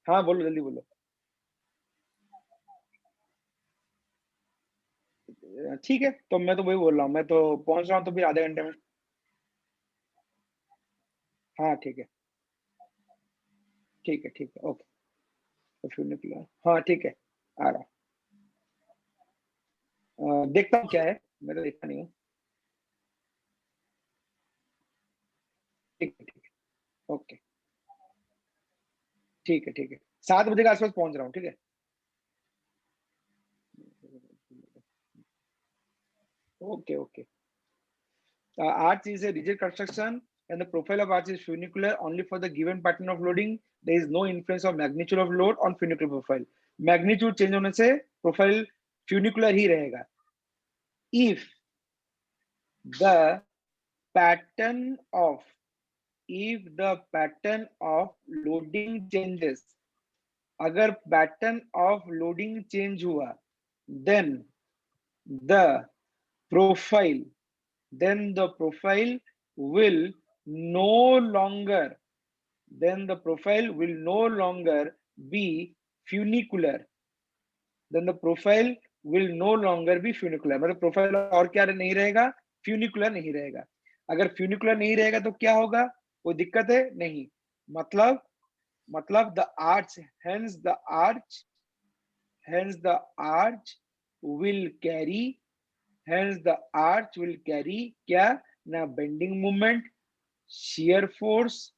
हाँ बोलो, जल्दी बोलो। ठीक है, तो मैं तो वही बोल रहा हूँ, मैं तो पहुंच रहा हूँ तो फिर आधे घंटे में। हाँ ठीक है, ठीक है, ठीक है, ओके। तो फिर निकला, हाँ ठीक है, आ रहा हूँ। देखता हूँ क्या है, मैं तो देखता नहीं हूँ। ठीक है, ठीक है, ओके, ठीक है, ठीक है, 7 बजे के आसपास पहुंच रहा हूँ, ठीक है। Okay okay. Arch is a rigid construction and the profile of arch is funicular only for the given pattern of loading. There is no influence of magnitude of load on funicular profile. Magnitude change होने से profile funicular ही रहेगा. If the pattern of loading changes, अगर pattern of loading change हुआ, then the profile will no longer be funicular. मतलब profile और क्या नहीं रहेगा, फ्यूनिकुलर नहीं रहेगा। अगर फ्यूनिकुलर नहीं रहेगा तो क्या होगा, कोई दिक्कत है नहीं, मतलब द आर्च विल कैरी क्या ना, bending moment, shear force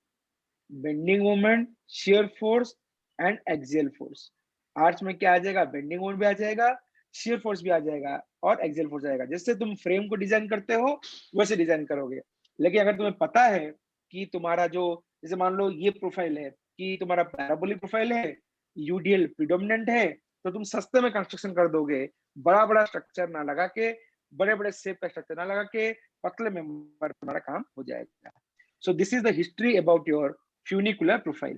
and axial force. Arch में क्या आ जाएगा, बेंडिंग मोमेंट भी आ जाएगा, shear force भी आ जाएगा और एक्सियल फोर्स आएगा। जैसे तुम फ्रेम को डिजाइन करते हो वैसे डिजाइन करोगे। लेकिन अगर तुम्हें पता है कि तुम्हारा जो, जैसे मान लो ये प्रोफाइल है कि तुम्हारा पैराबोलिक प्रोफाइल है, यूडीएल प्रीडोमिनेंट है, तो तुम सस्ते में कंस्ट्रक्शन कर दोगे, बड़ा बड़ा स्ट्रक्चर ना लगा के, बड़े बड़े शेप का स्ट्रक्चर ना लगा के, पतले में तुम्हारा काम हो जाएगा। So this is the history about your funicular profile.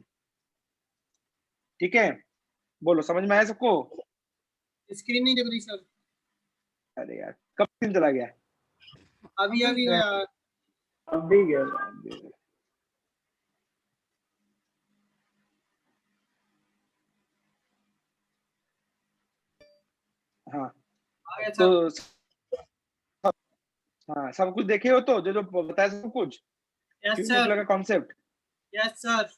ठीक है, बोलो समझ में आया सबको? स्क्रीन नहीं दिख रही सर। अरे यार कब दिन चला गया? अभी अभी यार अब भी गया। हाँ आ गया तो सर। हाँ सब कुछ देखे हो तो, जो बताया सब कुछ यस फ्यूनिकुलर सर, का कॉन्सेप्ट? Yes sir.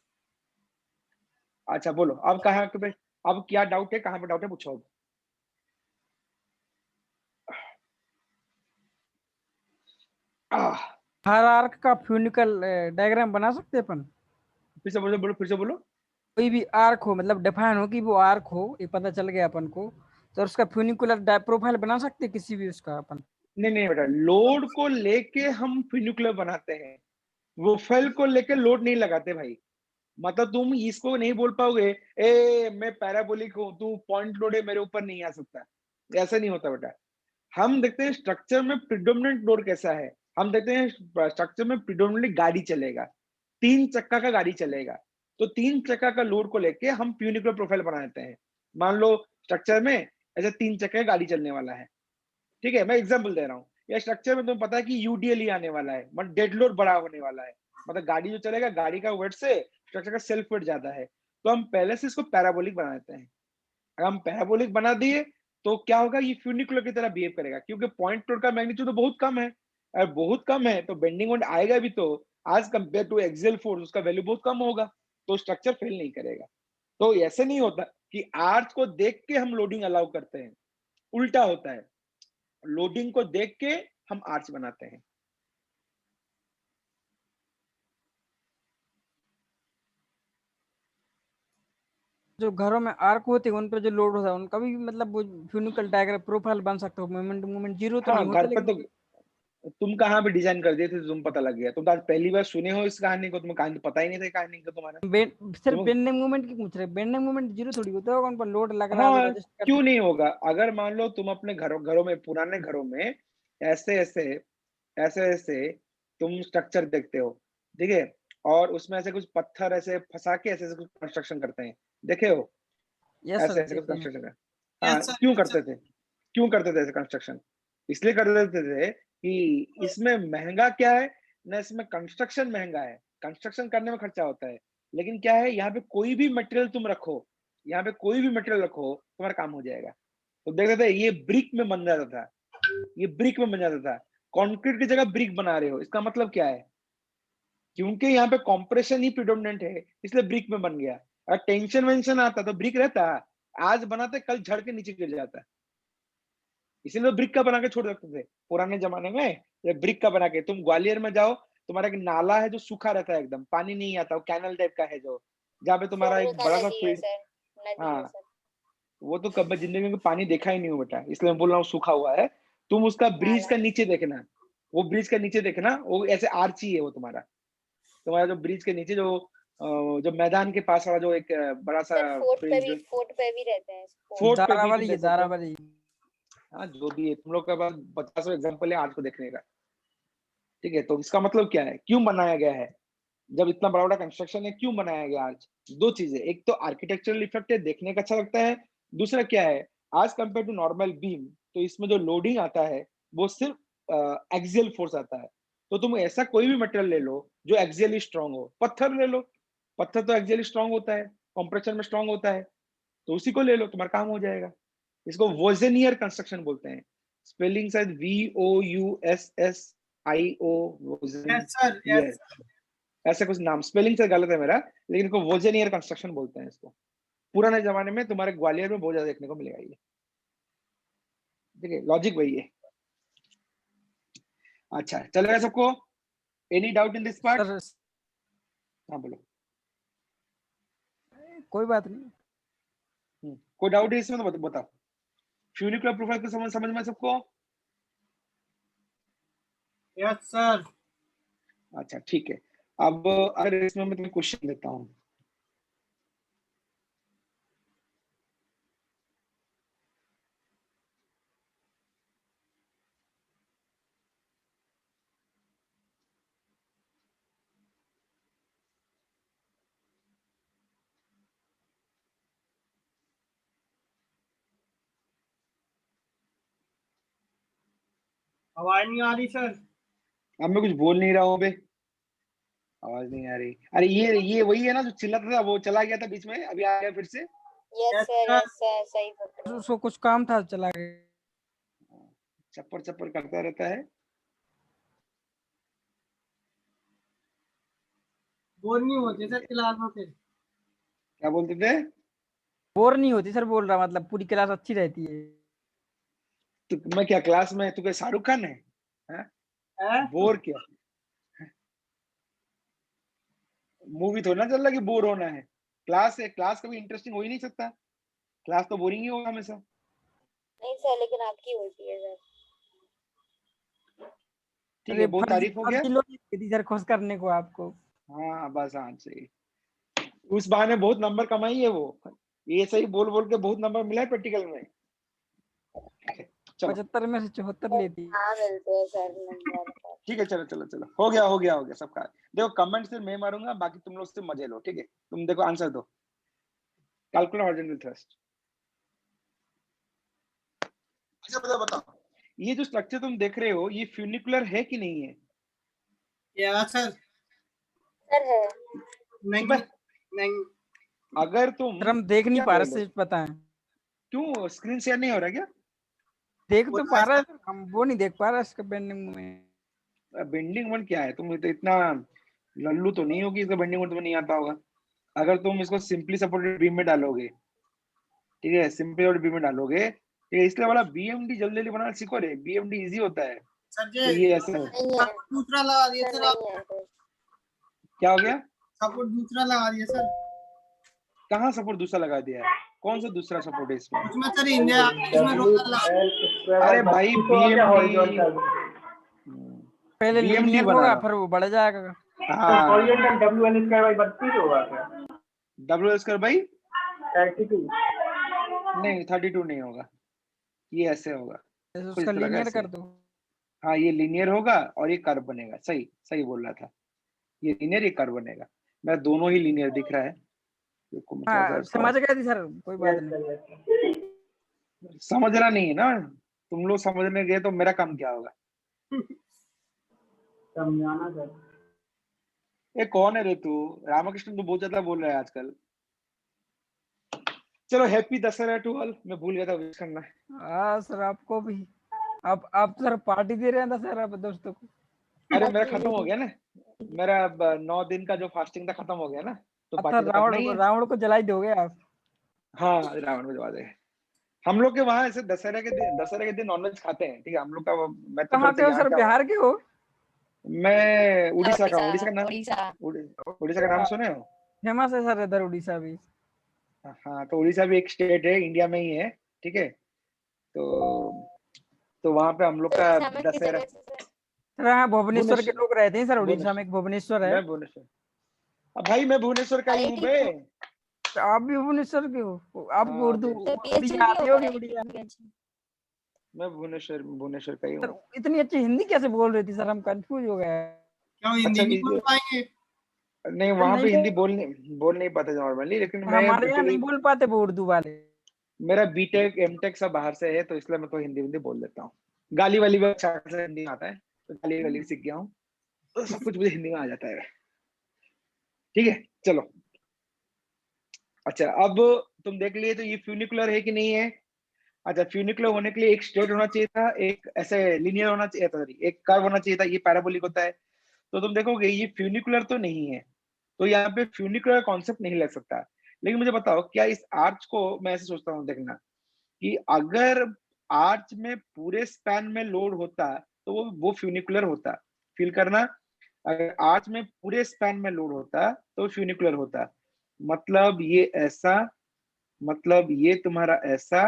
अच्छा बोलो अब कहाँ पे, अब क्या डाउट है, कहाँ पे डाउट है पूछो अब। हर आर्क का फ्यूनिकल डायग्राम बना सकते हैं अपन? फिर से बोलो, फिर से बोलो। कोई भी आर्क हो, मतलब डिफाइन हो कि वो आर्क हो, ये पता चल गया अपन को, तो उसका फ्यूनिकुलर प्रोफाइल बना सकते हैं किसी भी उसका अपन? नहीं बेटा, लोड को लेके हम फ्यूनिकुलर बनाते हैं, प्रोफाइल को लेके लोड नहीं लगाते भाई। मतलब तुम इसको नहीं बोल पाओगे ए मैं पैराबोलिक हूं, तू पॉइंट लोड है मेरे ऊपर नहीं आ सकता, ऐसा नहीं होता बेटा। हम देखते हैं स्ट्रक्चर में प्रिडोमिनेंट लोड कैसा है, हम देखते हैं स्ट्रक्चर में प्रिडोमिनेंटली गाड़ी चलेगा, 3 चक्का का गाड़ी चलेगा, तो 3 चक्का का लोड को लेके हम फ्यूनिकुलर प्रोफाइल बना देते हैं। मान लो स्ट्रक्चर में ऐसे 3 चक्का गाड़ी चलने वाला है, ठीक है, मैं एग्जांपल दे रहा हूँ। या स्ट्रक्चर में तुम्हें पता है कि यूडीएल ही आने वाला है, मतलब डेड लोड बड़ा होने वाला है, मतलब गाड़ी जो चलेगा गाड़ी का वेट से स्ट्रक्चर का सेल्फ वेट ज्यादा है, तो हम पहले से इसको पैराबोलिक बना देते हैं। अगर हम पैराबोलिक बना दिए तो क्या होगा, ये फ्यूनिकुलर की तरह बिहेव करेगा, क्योंकि पॉइंट लोड का मैग्नीट्यूड तो बहुत कम है, और बहुत कम है तो बेंडिंग मोमेंट आएगा भी तो आज कंपेयर टू एक्सियल फोर्स उसका वैल्यू बहुत कम होगा, तो स्ट्रक्चर फेल नहीं करेगा। तो ऐसे नहीं होता कि आर्च को देख के हम लोडिंग अलाउ करते हैं, उल्टा होता है, लोडिंग को देख के हम आर्च बनाते हैं। जो घरों में आर्क होते हैं उन पर जो लोड होता है उनका भी मतलब वो फ्यूनिकल डायग्राम प्रोफाइल बन सकता है, मोमेंट जीरो तो हाँ नहीं घर होता पे तो, लेकिन तुम कहाँ पे डिजाइन कर दिए थे, तुम पता लग गया? तुम तो आज पहली बार सुने हो इस कहानी को, तुम्हें कहानी पता ही नहीं था कहानी का तुम्हारा। सर तुम बेंडिंग मूवमेंट की पूछ रहे, बेंडिंग मूवमेंट जीरो थोड़ी होता होगा, उन पर लोड लग रहा है वो हाँ, एडजस्ट करते क्यों नहीं होगा? अगर मान लो तुम अपने घरों में, पुराने घरों में ऐसे ऐसे ऐसे ऐसे तुम स्ट्रक्चर देखते हो, ठीक है, और उसमें ऐसे कुछ पत्थर ऐसे फंसा के ऐसे ऐसे कुछ कंस्ट्रक्शन करते हैं, देखे हो? यस सर ऐसे ऐसे कुछ देखे हैं। कंस्ट्रक्शन कर, हाँ, यस सर, क्यों यस करते सर। थे? क्यों करते थे ऐसे कंस्ट्रक्शन? इसलिए कर देते थे कि इसमें महंगा क्या है ना, इसमें कंस्ट्रक्शन महंगा है, कंस्ट्रक्शन करने में खर्चा होता है, लेकिन क्या है, यहाँ पे कोई भी मटेरियल तुम रखो, यहाँ पे कोई भी मटेरियल रखो, तुम्हारा काम हो जाएगा। तो देखते थे ये ब्रिक में बन जाता था, ये ब्रिक में बन जाता था। कंक्रीट की जगह ब्रिक बना रहे हो, इसका मतलब क्या है? क्योंकि यहाँ पे कॉम्प्रेशन ही प्रिडोमिनेंट है, इसलिए ब्रिक में बन गया। अगर टेंशन वेंशन आता तो ब्रिक रहता, आज बनाते कल झड़ के नीचे गिर जाता, इसीलिए ब्रिक का बना के छोड़ देते थे पुराने जमाने में। ये ब्रिक का बना के, तुम ग्वालियर में जाओ, तुम्हारा एक नाला है जो सूखा रहता है, एकदम पानी नहीं आता, वो कैनल टाइप का है जो, जहाँ पे तुम्हारा सोनू एक का बड़ा सा नदी है फील्ड। सर, नदी है हाँ, सर। वो तो कब मैं जिंदगी में पानी देखा ही नहीं हूँ बेटा, इसलिए मैं बोल रहा हूँ सूखा हुआ है। तुम उसका ब्रिज नाला। का नीचे देखना, वो ब्रिज का नीचे देखना, वो ऐसे आर्ची है वो तुम्हारा, तुम्हारा जो ब्रिज के नीचे जो जो मैदान के पास वाला जो एक बड़ा सा सर फील्ड, फोर्ट पे भी रहते हैं फोर्ट। फोर्ट पे भी तुम दारावाली है देख सकते हो। दारावाली। हाँ, जो भी है, तुम लोग के पास 50 एग्जाम्पल है आज को देखने का, ठीक है। तो इसका मतलब क्या है, क्यों बनाया गया है? जब इतना बड़ा बड़ा कंस्ट्रक्शन है, क्यों बनाया गया आज? दो चीजें, एक तो आर्किटेक्चरल इफेक्ट है, देखने का अच्छा लगता है। दूसरा क्या है, आज कंपेयर टू नॉर्मल बीम, तो इसमें जो लोडिंग आता है वो सिर्फ एक्सियल फोर्स आता है। तो तुम ऐसा कोई भी मटेरियल ले लो जो एक्सियली स्ट्रांग हो, पत्थर ले लो, पत्थर तो एक्सियली स्ट्रांग होता है, कंप्रेशन में स्ट्रांग होता है, तो उसी को ले लो, तुम्हारा काम हो जाएगा। इसको वोजेनियर कंस्ट्रक्शन बोलते हैं, स्पेलिंग शायद VOUSSIO, यस सर, यस। ऐसा कुछ नाम, स्पेलिंग से गलत है मेरा, लेकिन इनको वोजेनियर कंस्ट्रक्शन बोलते हैं इसको। पुराने जमाने में तुम्हारे ग्वालियर में बहुत ज्यादा देखने को मिलेगा ये, ठीक है, लॉजिक वही है। अच्छा, चलेगा सबको? Any doubt in this part? Sir हाँ बोलो। कोई बात नहीं। कोई डाउट है इसमें तो बताओ। फ्यूनिकुलर प्रोफाइल को समझ में सबको? Yes sir. अच्छा ठीक है। अब अगर इसमें मैं तुम्हें क्वेश्चन देता हूँ, आवाज नहीं आ रही सर। अब मैं कुछ बोल नहीं रहा हूँ बे, आवाज नहीं आ रही। अरे ये वही है ना जो चिल्लाता था, वो चला गया था बीच में, अभी आ गया फिर से। यस सर, सही पकड़े। तो उसको कुछ काम था चला गया। चप्पर चप्पर करता रहता है। बोर नहीं होते सर क्लास में फिर? क्या बोलते थे? बोर नहीं होती सर, बोल रहा मतलब पूरी क्लास अच्छी रहती है। तो मैं क्या क्लास में, तू क्या शाहरुख खान है? हैं? बोर क्या, मूवी थोड़ी ना चल रहा कि बोर होना है। क्लास है, क्लास कभी इंटरेस्टिंग हो ही नहीं सकता, क्लास तो बोरिंग ही होगा हमेशा। नहीं सर, लेकिन आपकी होती है सर। ठीक अरे है, बहुत फर्जी तारीफ हो गया। फर्जी लोग थी सर खुश करने को आपको। हाँ बस, हाँ सही। उस बहाने बहुत नंबर कमाई है वो, ये सही बोल बोल के बहुत नंबर मिला है प्रैक्टिकल में। चलो 75 में से 74 लेती है। हाँ मिलते हैं सर नंबर। ठीक है, चलो चलो चलो, हो गया सबका। देखो कमेंट से मैं मारूंगा, बाकी तुम लोग से मजे लो, ठीक है? तुम देखो आंसर दो। Calculate horizontal thrust. अच्छा बताओ, ये जो स्ट्रक्चर तुम देख रहे हो, ये फ्यूनिकुलर है कि नहीं है? Yes sir. सर है। नहीं सुबह नहीं। अगर तुम, सर हम देख नहीं क्या पा रहे, बोलो? सिर्फ पता है। क्यों स्क्रीन शेयर नहीं हो रहा क्या? देख तो पा रहे हैं, हम वो नहीं देख पा रहे इसका बेंडिंग में। बेंडिंग मोमेंट क्या है? तुम तो इतना लल्लू तो नहीं होगी, इसका बेंडिंग मोमेंट तुम्हें नहीं आता होगा। अगर तुम इसको सिंपली सपोर्टेड बीम में डालोगे, ठीक है, सिंपली सपोर्टेड बीम में डालोगे, ठीक है, इसलिए वाला बीएमडी जल्दी जल्दी बनाना सीखो रे, बीएमडी इजी होता है। सर तो ये ऐसा है, नहीं है दूसरा लगा दिया सर, सर आप। नहीं है सर। क्या हो गया? सपोर्ट दूसरा लगा दिया सर। कहाँ सपोर्ट दूसरा लगा दिया है? कौन सा दूसरा सपोर्ट है इसमें? उसमें सर इंडिया, इसमें रोलर लगा। अरे भाई क्या बीएमडी, हॉरिजॉन्टल? पहले BMT लीनियर बना होगा रहा हूँ। फिर वो बढ़ जाएगा। तो हाँ हॉरिजॉन्टल WL स्क्वायर बाई 32 होगा क्या? WL² बाई 32 नहीं 32 नहीं होगा, ये ऐसे होगा जैसे कुछ उसका इस तरह का लीनियर ऐसे। कर दो। हाँ ये लीनियर होगा और ये कर्व बनेगा, सही सही बोल रहा था, ये लीनियर ये कर्व बनेगा। मेरा दोनों ही लीनियर दिख रहा है, देखो मैं थोड़ा हाँ सा समझ गए थी सर, कोई बात यस नहीं। सर यस समझना नहीं है ना, तुम लोग समझने गए तो मेरा काम क्या होगा। समझाना सर। ये कौन है रे तू? रामकृष्ण तो बहुत ज्यादा बोल रहा है आजकल। चलो हैप्पी दशहरा टू ऑल, मैं भूल गया था विश करना। हाँ सर आपको भी। आप सर पार्टी दे रहे हैं दशहरा पे दोस्तों को। अरे मेरा खत्म हो गया ना, मेरा 9 दिन का जो फास्टिंग था खत्म हो गया ना, तो अच्छा पार्टी तो करना ही है। रावण को जलाई दोगे आप? हाँ रावण को जवा दे। हम लोग के वहां ऐसे दशहरे के दिन नॉनवेज खाते हैं, ठीक है हम लोग का मैं तो कहाँ थोड़ा सा के हो यहाँ सर, का हूँ। बिहार के हो? मैं उड़ीसा का हूँ, उड़ीसा। उड़ीसा का नाम सुने हो? फेमस है सर इधर उड़ीसा भी। हाँ तो उड़ीसा भी एक स्टेट है, इंडिया में ही है, ठीक है। तो वहां पे हम लोग का दशहरा। सर हाँ भुवनेश्वर के भुवनेश्वर, लोग रहते हैं सर, उड़ीसा में भुवनेश्वर, एक भुवनेश्वर है। मैं भुवनेश्वर। अब भाई मैं भुवनेश्वर का ही हूँ बे। तो आप भी भुवनेश्वर के हो? आपको हाँ उर्दू तो उड़िया आती होगी उड़िया। मैं भुवनेश्वर का ही सर हूँ। इतनी अच्छी हिंदी कैसे बोल रही थी सर, हम कंफ्यूज हो गए। क्या वो हिंदी अच्छा नहीं बोल पाएंगे? नहीं वहां नहीं पे हिंदी तो बोल नहीं पाते नॉर्मली, लेकिन मैं हमारे यहाँ एक्चुअली नहीं बोल पाते वो उर्दू वाले। मेरा बीटेक एमटेक सब बाहर से है, तो इसलिए मैं तो हिंदी बोल देता हूँ। गाली वाली भी अच्छा से हिंदी में आता है, तो गाली सीख गया हूँ, तो सब कुछ मुझे हिंदी में आ जाता है। ठीक है चलो। अच्छा अब तुम देख लिए तो ये फ्यूनिकुलर है कि नहीं है। अच्छा फ्यूनिकुलर होने के लिए एक स्ट्रेट होना चाहिए था, एक ऐसे लीनियर होना चाहिए था, सॉरी एक कर्व होना चाहिए था, ये पैराबोलिक होता है। तो तुम देखोगे ये फ्यूनिकुलर तो नहीं है, तो यहाँ पे फ्यूनिकुलर कॉन्सेप्ट नहीं लग सकता। लेकिन मुझे बताओ क्या इस आर्च को, मैं ऐसे सोचता हूँ देखना, कि अगर आर्च में पूरे स्पैन में लोड होता तो वो फ्यूनिकुलर होता। फील करना, अगर आर्च में पूरे स्पैन में लोड होता तो फ्यूनिकुलर होता। मतलब ये ऐसा, मतलब ये तुम्हारा ऐसा,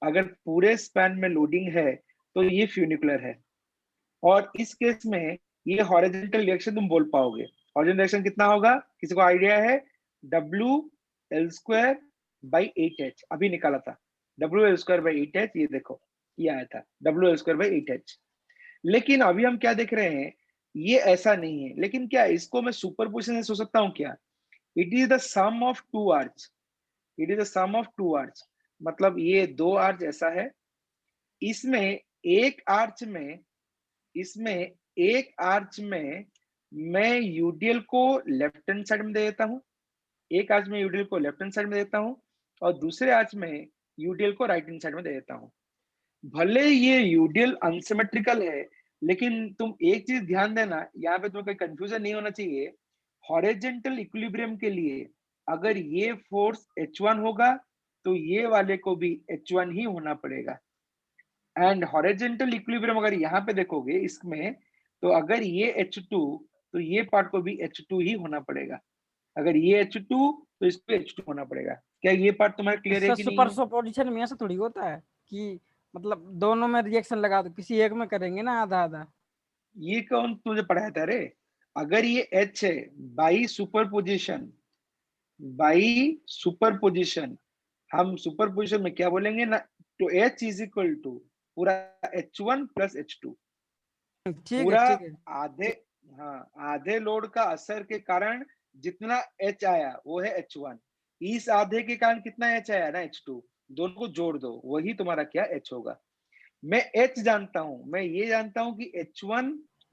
अगर पूरे स्पैन में लोडिंग है तो ये फ्यूनिकुलर है। और इस केस में ये हॉरिजॉन्टल डायरेक्शन तुम बोल पाओगे। हॉरिजॉन्टल डायरेक्शन कितना होगा, किसी को आइडिया है? WL² बाई 8H अभी निकाला था, WL² बाई 8H, ये देखो ये आया था WL² बाई 8H। लेकिन अभी हम क्या देख रहे हैं, ये ऐसा नहीं है, लेकिन क्या इसको मैं सुपरपोजिशन से सोच सकता हूँ क्या? It is the sum of two arch, it is the sum of two arch. मतलब ये दो आर्च ऐसा है, इसमें एक आर्च में, इसमें एक आर्च में मैं यूडीएल को लेफ्ट हैंड साइड में दे देता हूँ, एक आर्च में यूडीएल को लेफ्ट हैंड साइड में देता हूँ, और दूसरे आर्च में यूडीएल को राइट हैंड साइड में दे देता हूँ। भले ये यूडीएल अनसिमेट्रिकल है, लेकिन तुम एक चीज ध्यान देना, यहाँ पे तुम्हें कोई कंफ्यूजन नहीं होना चाहिए। हॉरिजॉन्टल इक्विलिब्रियम के लिए अगर ये फोर्स H1 होगा तो ये वाले को भी H1 ही होना पड़ेगा। एंड हॉरिजॉन्टल इक्विलिब्रियम अगर यहाँ पे देखोगे इसमें, तो अगर ये H2 तो ये पार्ट को भी H2 ही होना पड़ेगा। अगर ये H2 तो इसको H2 होना पड़ेगा। क्या ये पार्ट तुम्हारा क्लियर है इससे कि नहीं सुपर है? सुपोजिशन में ऐसा थोड़ी होता है कि मतलब दोनों में रिएक्शन लगा दो, किसी एक में करेंगे ना आधा आधा। ये कौन तुझे पढ़ाया था रे? अगर ये H है बाई सुपरपोजिशन, बाई सुपरपोजिशन, हम सुपरपोजिशन में क्या बोलेंगे ना, तो H इज इक्वल टू पूरा H1 प्लस H2, ठीक है पूरा ठीक है। आधे, हाँ आधे लोड का असर के कारण जितना H आया वो है H1, इस आधे के कारण कितना H आया ना H2, दोनों को जोड़ दो वही तुम्हारा क्या H होगा। मैं H जानता हूं, मैं ये जानता हूं कि H1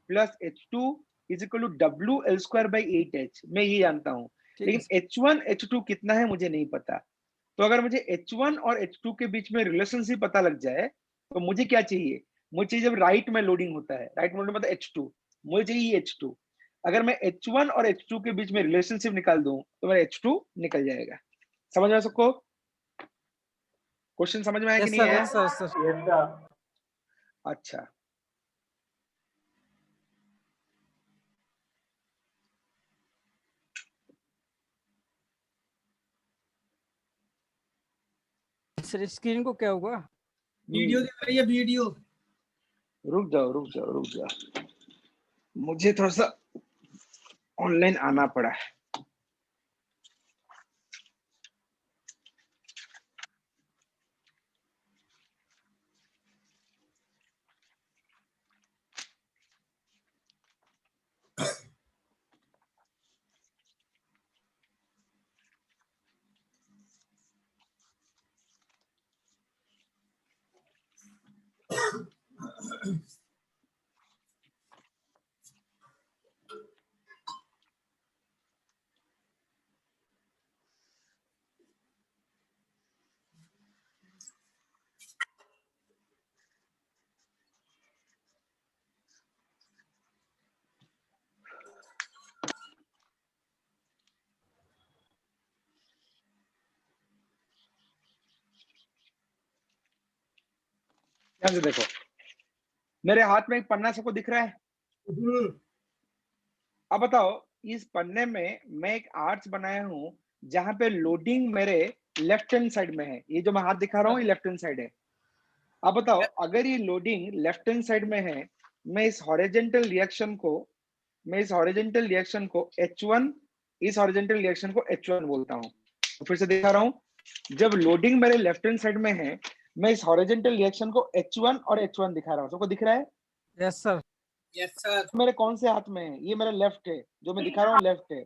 plus H2 is equal to WL² by 8H, मैं ये जानता हूं। ठीक है लेकिन H1 H2 कितना है मुझे नहीं पता। तो अगर मुझे H1 और H2 के बीच में रिलेशनशिप पता लग जाए तो मुझे क्या चाहिए, मुझे चाहिए जब राइट में लोडिंग होता है, राइट में लोडिंग मतलब H2, मुझे चाहिए H2। अगर मैं H1 और H2 के बीच में रिलेशनशिप निकाल दूं तो मेरा H2 निकल जाएगा। समझ में सबको? क्वेश्चन समझ में आया कि यस नहीं सर आया? Yes sir sir. Yes sir अच्छा सर स्क्रीन को क्या हुआ? वीडियो दिख रही है वीडियो। रुक जाओ रुक जाओ रुक जाओ। मुझे थोड़ा सा ऑनलाइन आना पड़ा। ध्यान से देखो, मेरे हाथ में एक पन्ना सबको दिख रहा है। अब बताओ, इस पन्ने में मैं एक आर्च बनाया हूं जहां पे लोडिंग मेरे लेफ्ट हैंड साइड में है। ये जो मैं हाथ दिखा रहा हूँ, ये लेफ्ट हैंड साइड है। अब बताओ, अगर ये लोडिंग लेफ्ट हैंड साइड में है, मैं इस हॉरिजॉन्टल रिएक्शन को H1, इस हॉरिजॉन्टल रिएक्शन को H1 बोलता हूँ। तो फिर से दिखा रहा हूँ, जब लोडिंग मेरे लेफ्ट हैंड साइड में है, मैं इस हॉरिजॉन्टल रिएक्शन को H1 और H1 दिखा रहा हूँ। सबको दिख रहा है? Yes sir. Yes sir. मेरे कौन से हाथ में है? ये मेरा लेफ्ट है, जो मैं दिखा रहा हूँ लेफ्ट है।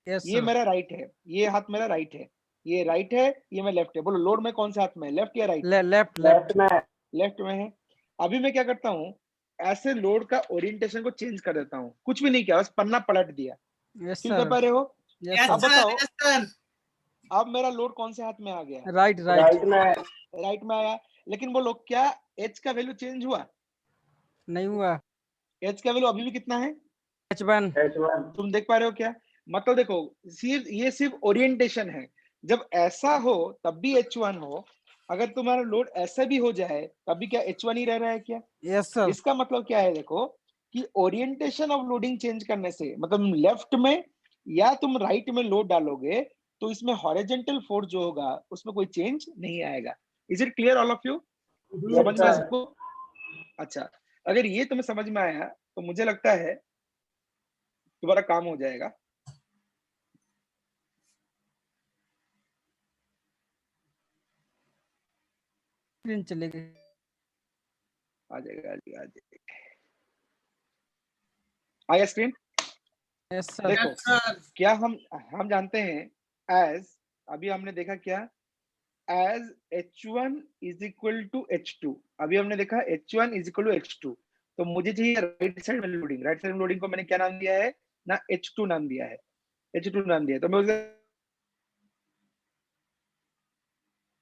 यस ये सर। मेरा राइट है, ये हाथ मेरा राइट है। ये राइट है, ये मैं लेफ्ट है। बोलो, लोड में कौन से हाथ में है, लेफ्ट या राइट? लेफ्ट लेफ्ट में लेफ्ट में है। अभी मैं क्या करता हूँ, ऐसे लोड का ओरिएंटेशन को चेंज कर देता हूँ। कुछ भी नहीं किया, बस पन्ना पलट दिया। यस क्यों कर सर। पा रहे हो? यस यस अब सर। बताओ, सर। Yes sir. अब मेरा लोड कौन से हाथ में आ गया? Right right. राइट में राइट में आया। लेकिन बोलो, क्या एच का वैल्यू चेंज हुआ? नहीं हुआ। एच का वैल्यू अभी भी कितना है? H1। H1 तुम देख पा रहे हो क्या? मतलब देखो, सिर्फ ओरिएंटेशन है। जब ऐसा हो तब भी H1 हो, अगर तुम्हारा लोड ऐसा भी हो जाए तब भी क्या H1 ही रह रहा है क्या? Yes sir. इसका मतलब क्या है? देखो कि ओरिएंटेशन ऑफ लोडिंग चेंज करने से, मतलब लेफ्ट में या तुम राइट में लोड डालोगे, तो इसमें हॉरिजॉन्टल फोर्स जो होगा उसमें कोई चेंज नहीं आएगा। Is it clear all of you? समझ में आया सर। सबको? अच्छा, अगर ये तुम्हें समझ में आया तो मुझे लगता है तुम्हारा काम हो जाएगा। स्क्रीन चलेगी। आ जाएगा, आ जाएगा, आ जाएगा। आया स्क्रीन? Yes sir. देखो, यस सर। क्या हम जानते हैं एज, अभी हमने देखा क्या, as H1 is equal to H2। अभी हमने देखा H1 is equal to H2। तो मुझे चाहिए राइट साइड में लोडिंग। राइट साइड में लोडिंग को मैंने क्या नाम दिया है ना? H2 नाम दिया है। H2 नाम दिया है। तो मैं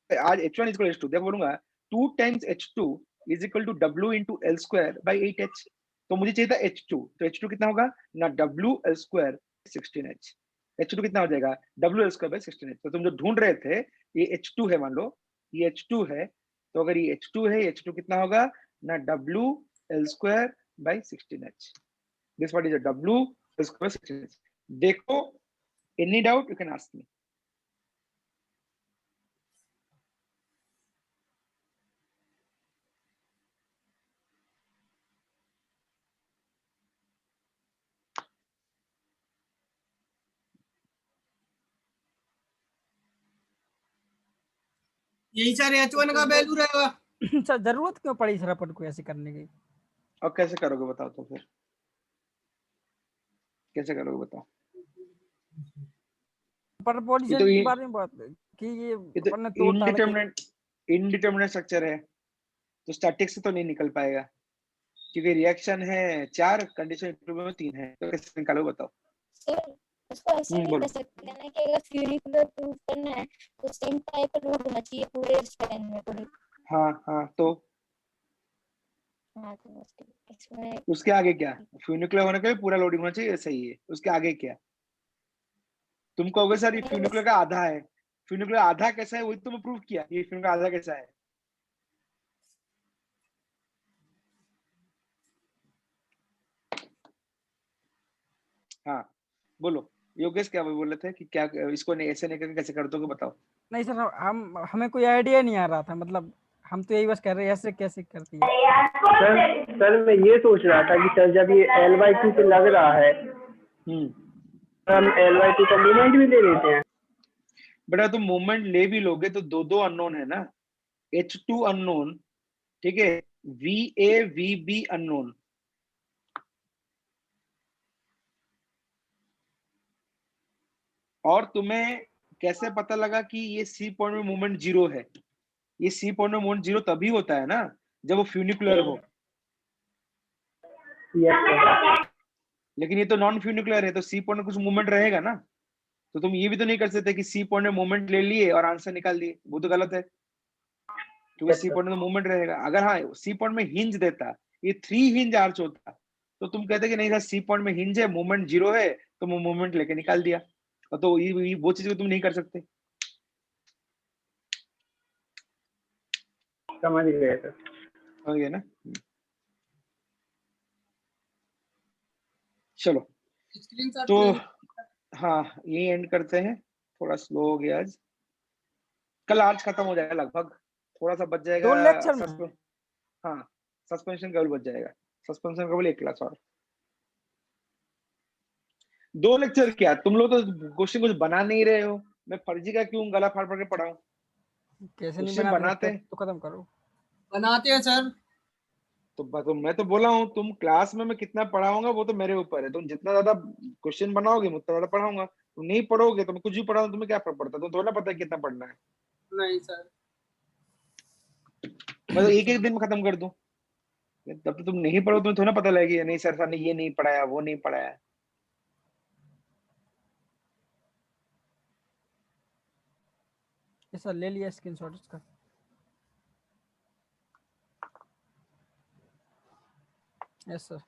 आज H1 is equal to H2 देखो, बोलूंगा 2 times H2 is equal to W into L square by 8H। तो मुझे चाहिए था H2, तो H2 कितना होगा ना? W L square 16H। H2 कितना हो जाएगा? W L square by 16H। तो तुम जो ढूंढ रहे थे, ये H2 है, मान लो ये H2 है। तो अगर ये H2 है, H2 कितना होगा ना? W L square by 16H। This what is W L square 16H। देखो, any doubt you can ask me. यही सर H1 का वैल्यू रहेगा। सर जरूरत क्यों पड़ी सर अपन को ऐसे करने की? अब कैसे करोगे बताओ? तो फिर कैसे करोगे बताओ? पर ये पोजीशन तो के बारे में बात कि ये तो अपन ने तोड़ ताड़ के इनडिटरमिनेट स्ट्रक्चर है, तो स्टैटिक से तो नहीं निकल पाएगा, क्योंकि रिएक्शन है 4, कंडीशन इक्विलिब्रियम में 3 है। तो कैसे निकालोगे बताओ? सर उसको ऐसे नहीं बोलो। कर सकते ना कि अगर फ्यूरिकुलर प्रूव करना है तो सेम टाइप का लोड होना चाहिए पूरे स्पैन में पूरे। हाँ हाँ, तो हाँ तो इसमें उसके आगे क्या? फ्यूनिकुलर होने के लिए पूरा लोडिंग होना चाहिए, सही है। उसके आगे क्या? तुम कहोगे सर ये फ्यूनिकुलर का आधा है। फ्यूनिकुलर आधा कैसा है, वही तो मैं प्रूव किया। ये फ्यूनिकुलर आधा कैसा है? हाँ बोलो, योगेश क्या बोल रहे थे कि क्या इसको नहीं ऐसे नहीं करके कैसे कर दोगे बताओ? नहीं सर, हम हमें कोई आइडिया नहीं आ रहा था, मतलब हम तो यही बस कर रहे हैं, ऐसे कैसे करती है। सर मैं ये सोच रहा था कि सर जब ये L/2 पे लग रहा है, हम L/2 का मोमेंट भी ले लेते हैं। बेटा तुम मोमेंट ले भी लोगे तो दो अननोन है ना, H2 अननोन, ठीक है, VA VB अननोन। और तुम्हें कैसे पता लगा कि ये C पॉइंट में मोमेंट 0 है? ये C पॉइंट में मोमेंट 0 तभी होता है ना जब वो फ्यूनिकुलर हो, लेकिन ये तो नॉन फ्यूनिकुलर है, तो C पॉइंट में कुछ मूवमेंट रहेगा ना। तो तुम ये भी तो नहीं कर सकते कि C पॉइंट में मूवमेंट ले लिए और आंसर निकाल दिए, वो तो गलत है, क्योंकि C पॉइंट में मूवमेंट रहेगा। अगर हाँ C पॉइंट में हिंज देता, ये 3 हिंज आर्च होता, तो तुम कहते कि नहीं सर C पॉइंट में हिंज है, मूवमेंट 0 है, तो वो मूवमेंट लेके निकाल दिया। तो ये वो चीज तुम नहीं कर सकते। समझ गए सर। हो गया ना। चलो स्क्रीनशॉट तो ले हाँ यही एंड करते हैं, थोड़ा स्लो हो गया आज, कल आज खत्म हो जाएगा लगभग, थोड़ा सा बच जाएगा। 2 लेक्चर में। हाँ सस्पेंशन केवल बच जाएगा, सस्पेंशन केवल 1 क्लास और। 2 लेक्चर क्या, तुम लोग तो क्वेश्चन कुछ बना नहीं रहे हो, मैं फर्जी का क्यों गला फाड़ फाड़ के पढ़ाऊं? कैसे नहीं क्वेश्चन बनाते तो खत्म करो। बनाते हैं सर। तो मैं तो बोला हूँ, तुम क्लास में मैं कितना पढ़ाऊंगा वो तो मेरे ऊपर है, तुम जितना ज्यादा क्वेश्चन बनाओगे मैं उतना ज्यादा पढ़ाऊंगा, तुम नहीं पढ़ोगे तो मैं कुछ भी पढ़ाऊं, तुम्हें क्या फर्क पड़ता है, तुम थोड़ा पता है कितना पढ़ना है। नहीं सर। मैं तो एक दिन में खत्म कर दूं, तब तो तुम नहीं पढ़ो, तुम्हें थोड़ा पता लगेगा नहीं सर ने ये नहीं पढ़ाया वो नहीं पढ़ाया। ये सर ले लिया स्क्रीनशॉट इसका। यस सर,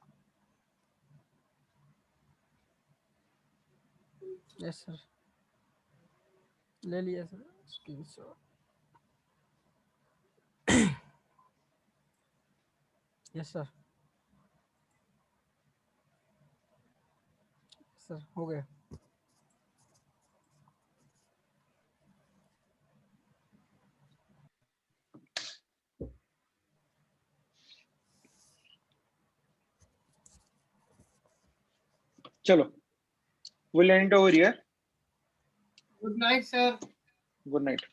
यस सर, ले लिया sir screenshot. Yes sir, sir हो गया। चलो we'll end over here. Good night sir. Good night.